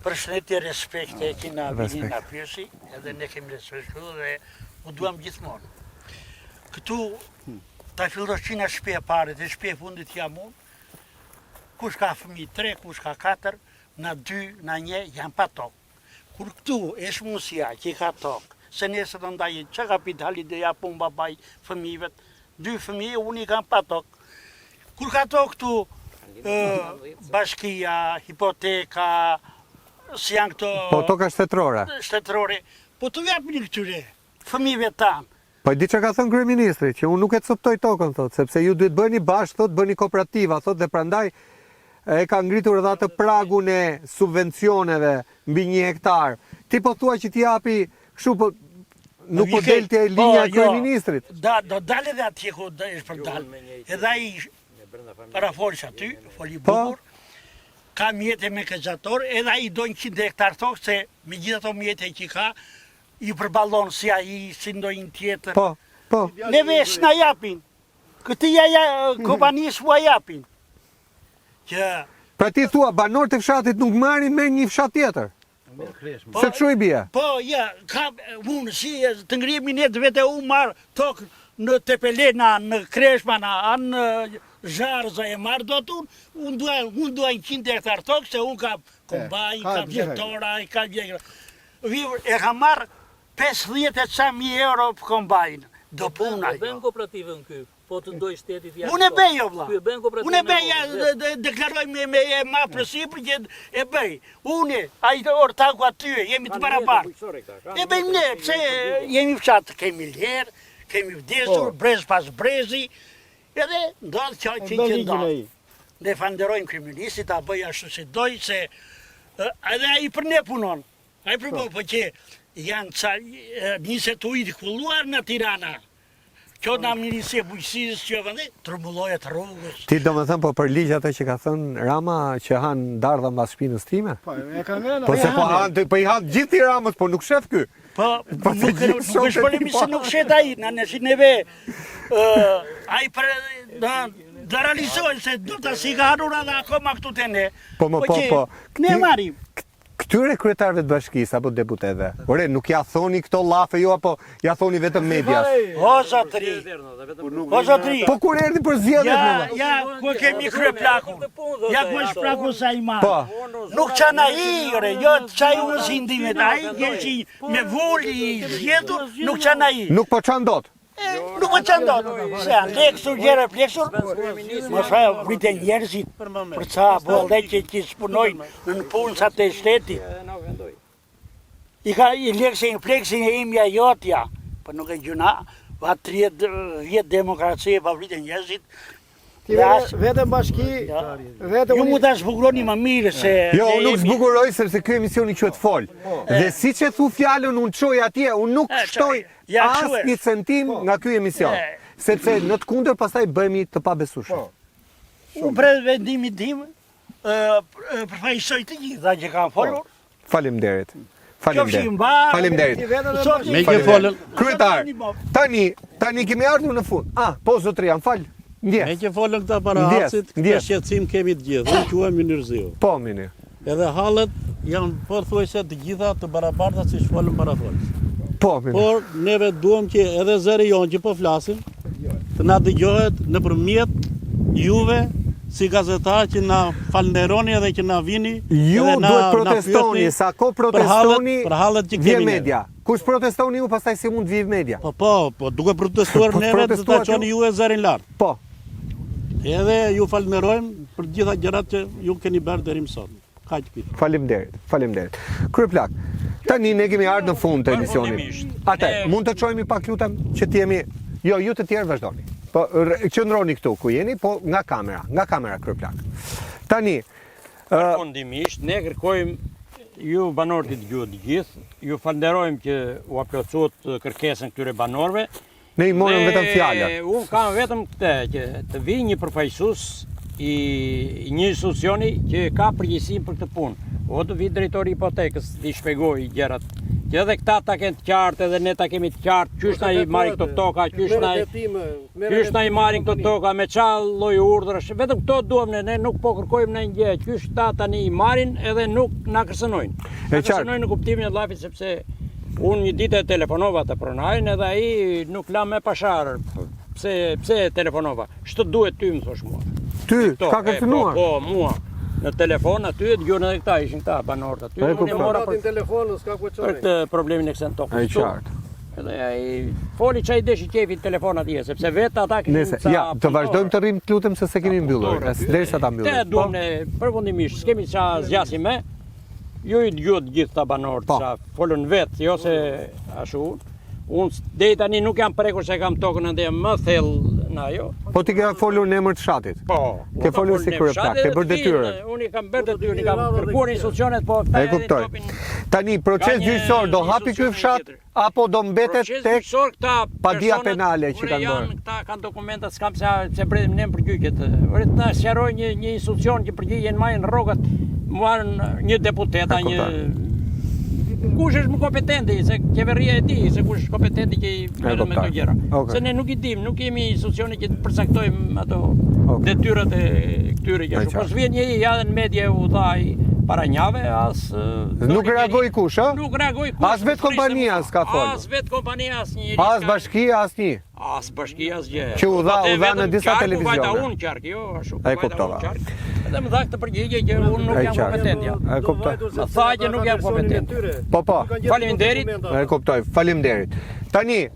Përshëndetje, respekt e kina Respekt. vini na pyesi, edhe ne kemi respektuar dhe u duam gjithmonë. Këtu ta fillosh që nga shtëpia e parë dhe shtëpia e fundit jam unë. Kush ka fëmijë 3, kush ka 4, na 2, na 1 janë pa tokë. Kur këtu është mundësia që i ka tokë, se nesër do ndajë çka kapitali dhe ja pun babaj fëmijëve, 2 fëmijë unë i kam pa tokë. Kur ka tokë këtu bashkia, hipoteka, si janë këto Po toka shtetërore. shtetërore, po të japin këtyre fëmijëve tanë. Po di çka ka thënë kryeministri, që unë nuk e coptoj tokën thot, sepse ju duhet bëni bashkë, thot, bëni kooperativa, thot, dhe prandaj e ka ngritur edhe atë pragun e subvencioneve mbi 1 hektar. Ti po thua që ti japi kështu po nuk po del te linja e kryeministrit. Do dalë edhe atje ku është për dalë. Edhe ai parafolsh aty, foli Po. bukur. Ka mjete me këzator, edhe ai do 100 hektar tokë, se me gjithë ato mjete që ka, i përballon si ai, si ndonjë tjetër. Po, po. Neve s'na japin. Këti kompanisë mua japin. Që Pra ti thua banorët e fshatit nuk marrin me një fshat tjetër. Se kështu i bie. po, ja, ka unë si të ngrihemi ne vetë u marr tokë në Tepelena, në Kreshmana, në Zharza e marr do atë unë dua 100 hektar tokë se unë kam kombaj, ka kam gjithë. vjetora, ka gjithë. E kam marr 50.000 euro për kombajnë. Do puna E bën jo. kooperativën ky, po të ndoj shtetit jashtë. Unë e bëj jo vlla. Ky e bën kooperativën. Unë e bëj, deklaroj me ma përsipër që e bëj. Unë, ai ortaku aty, jemi të barabartë. E bëjmë ne, pse jemi fshatë, kemi lherë, kemi vdesur, brez pas brezi, edhe ndodhë që ndodhë. Ne falenderojmë kryeministit, ta bëj ashtu si doj, se edhe ai për ne punon. Ai për po që janë niset ujtë kulluar në Tirana. Që në Ministri e Bujqësisë që vëndë, trëmbullohet rrugës. Ti do me thënë po për ligj atë që ka thënë Rama që hanë dardha mbas shpinës time? Po, e ka ngrenë. Po se po i hanë gjithë i Ramës, po nuk shef ky. Po, Po, nuk të gjithë është shokët përimi i se pa. nuk shet ai, në nësi neve, ai për, do realizojnë se do të si ka harura dhe akoma këtu të ne. Po, që po. Ne marim. Këtyre kryetarëve të bashkisë apo deputetëve. Ore, nuk ja thoni këto llafe jo apo ja thoni vetëm medias. O zotëri. O zotëri. Po kur erdhi për zgjedhjet Ja, ku kemi krye plakun. Ja ku është plaku sa i madh. Po. Nuk çana i, ore, jo çaj unë si ndimet. Ai gjeshi me voli i zgjedhur, nuk çana i. Nuk po çan dot. Nuk po çan dot. Se janë leksur, gjëra pleksur. Mos ha vritën njerëzit për ça bollë që spunojnë në punësat e shtetit. I ka i leksin, fleksin e imja jotja, për nuk e gjuna, va 30 demokraci e pa vritën njerëzit. Vetëm bashki, vetëm Ju mu ta zbukuroni më mirë se... Jo, unë nuk zbukuroj sepse ky emisioni quhet Fol. Dhe siç e thu fjalën unë çoj atje, unë nuk shtoj as një centim nga ky emision. Sepse në të kundër pastaj bëhemi të pabesueshëm. Unë për vendimin tim, përfaqësoj të gjitha që kanë folur. Faleminderit. Qofshin mbar. Faleminderit. Me ke folën. Kryetar, tani kemi ardhur në fund. Po zotëria, më fal. Me Ndjes. që folën këta para hapsit, këtë ndjes. shqetësim kemi të gjithë. Unë quhem Mynirziu. Po, mini. Edhe hallet janë pothuajse të gjitha të barabarta siç folën para folës. Po, mini. Por neve duam që edhe zëri jonë që po flasim, të na dëgjohet nëpërmjet juve si gazetar që na falënderoni edhe që na vini. Ju edhe duhet protestoni, pyetni sa ko protestoni, për hallet që vje kemi ne. media. Kush protestoni ju, pastaj si mund të vijë media. Po, duke protestuar Po, neve të ta protestuar çoni ju? ju e zërin lart. Po, Edhe ju falënderojmë për të gjitha gjërat që ju keni bërë deri më sot. Kaq pit. faleminderit. Kryeplak, tani ne kemi ardhur në fund të emisionit. Përfundimisht, Atë, ne- mund të çojmë pak lutem që të jemi. Jo, ju të tjerë vazhdoni. Po qëndroni këtu ku jeni, po nga kamera Kryeplak. Tani, Përfundimisht, ne kërkojmë ju banorët të dëgjuat të gjithë, ju falenderojmë që u plotësuat kërkesën këtyre banorëve. ne i morëm vetëm fjalën. Unë kam vetëm këtë, që të vijë një përfaqësues i një institucioni që ka përgjegjësinë për këtë punë. O të vi drejtori i hipotekës, t'i shpjegoj gjërat. Që edhe këta ta kenë të qartë, edhe ne ta kemi të qartë, qysh na i marrin këto toka, qysh na i marrin këto toka, me qa lloj urdhrash. Vetëm këto duam ne nuk po kërkojmë në gjë, qysh ta tani i marrin edhe nuk na kërcënojnë. Na kërcënojnë në kuptimin e llafit sepse unë një ditë e telefonova të pronarin edhe ai nuk la me pashar. Pse e telefonova? Ç'të duhet ty më thosh mua. Ty, Këto, ka kërcënuar? Po, mua. Në telefon aty e dëgjojnë edhe këta, ishin këta banorët aty. E Unë e kuptoj. mora për këtë problemin e kësaj tokës. Ai qartë. Edhe ai foli çai deshi qefi telefon atje, sepse vetë ata kishin Nëse, ja, të vazhdojmë të rrim të lutem se se kemi mbyllur, derisa ta Te mbyllim. duam ne përfundimisht, s'kemi ça zgjasim me. Ju i dëgjot gjithë ta banorët, Po. sa folën vetë, jo se ashtu. Unë deri tani nuk jam prekur se kam tokën ande më thellë në ajo. Po ti ke folur në emër të fshatit. Po. Ke folur si kryeplak, ke bërë detyrën. Unë i kam bërë detyrën, i kam kërkuar institucionet, po këta E edhe kuptoj. topin- Tani proces Ka një gjyqësor do hapi ky institucion fshat tjetër. apo do mbetet Proces tek gjyqësor, këta padia personat, penale që ure, kanë janë, bërë. Këta kanë dokumenta, s'kam se bredim ne për gjyqet. Ore të na sqaroj një institucion që përgjigjen marrin rrogat, marrin një deputeta, E një kush është më kompetenti, se qeveria e di se kush është kompetenti që i merret me kuptoj. këto gjëra. Okej. Se ne nuk i dim, nuk jemi institucione që të përcaktojmë ato Okej. detyrat e këtyre gjërave. Po s'vjen njëri ja në media u tha ai para njave, as Nuk reagoi kush, ë? Nuk reagoi kush. As vetë kompania s'ka folur. As vetë kompania as njëri. As s'ka- bashkia asnjë. As bashkia as gjë. Që u dha në Vetëm disa qarku televizione. vajta unë qark, jo, ashtu. E vajta kuptova. unë qark. Edhe më dha këtë përgjigje që unë nuk E jam qartë. kompetent ja. E kuptoj. Më tha që nuk jam kompetent. Po. Faleminderit. E kuptoj. Faleminderit. Tani,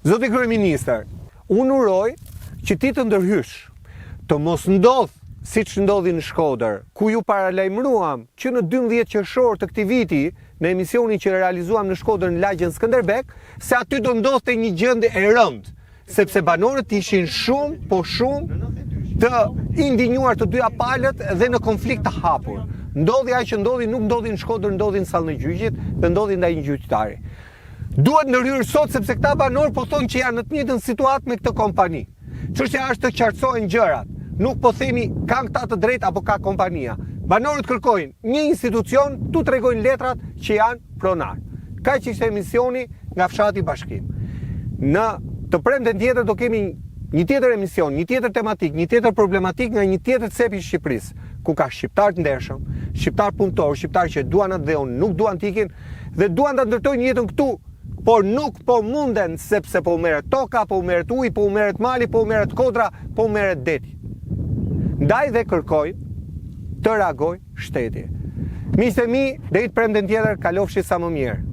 zoti kryeministër, unë uroj që ti të ndërhysh, të mos ndodh siç ndodhi në Shkodër, ku ju paralajmëruam që në 12 qershor të këtij viti, në emisionin që realizuam në Shkodër në lagjen Skënderbek, se aty do ndodhte një gjendje e rëndë, sepse banorët ishin shumë të indinjuar të dyja palët dhe në konflikt të hapur. Ndodhi ajo që ndodhi, nuk ndodhi në Shkodër, ndodhi në sallën e gjyqit dhe ndodhi ndaj një gjyqtari. Duhet ndërhyrë sot sepse këta banorë po thonë që janë në të njëjtën situatë me këtë kompani. Çështja është të qartësohen gjërat. Nuk po themi kanë këta të drejtë apo ka kompania. Banorët kërkojnë një institucion, tu tregojnë letrat që janë pronar. Kaq ishte emisioni nga fshati Bashkim. Në të premten tjetër do kemi një tjetër emision, një tjetër tematik, një tjetër problematik nga një tjetër cep i Shqipërisë, ku ka shqiptar të ndershëm, shqiptar punëtor, shqiptar që duan atë dheun, nuk duan të ikin dhe duan ta ndërtojnë jetën këtu, por nuk po munden sepse po merret toka, po merret uji, po merret mali, po merret kodra, po merret deti. Ndaj dhe kërkoj të reagoj shteti. Miqtë e mi, deri të premten tjetër, kalofshi sa më mirë.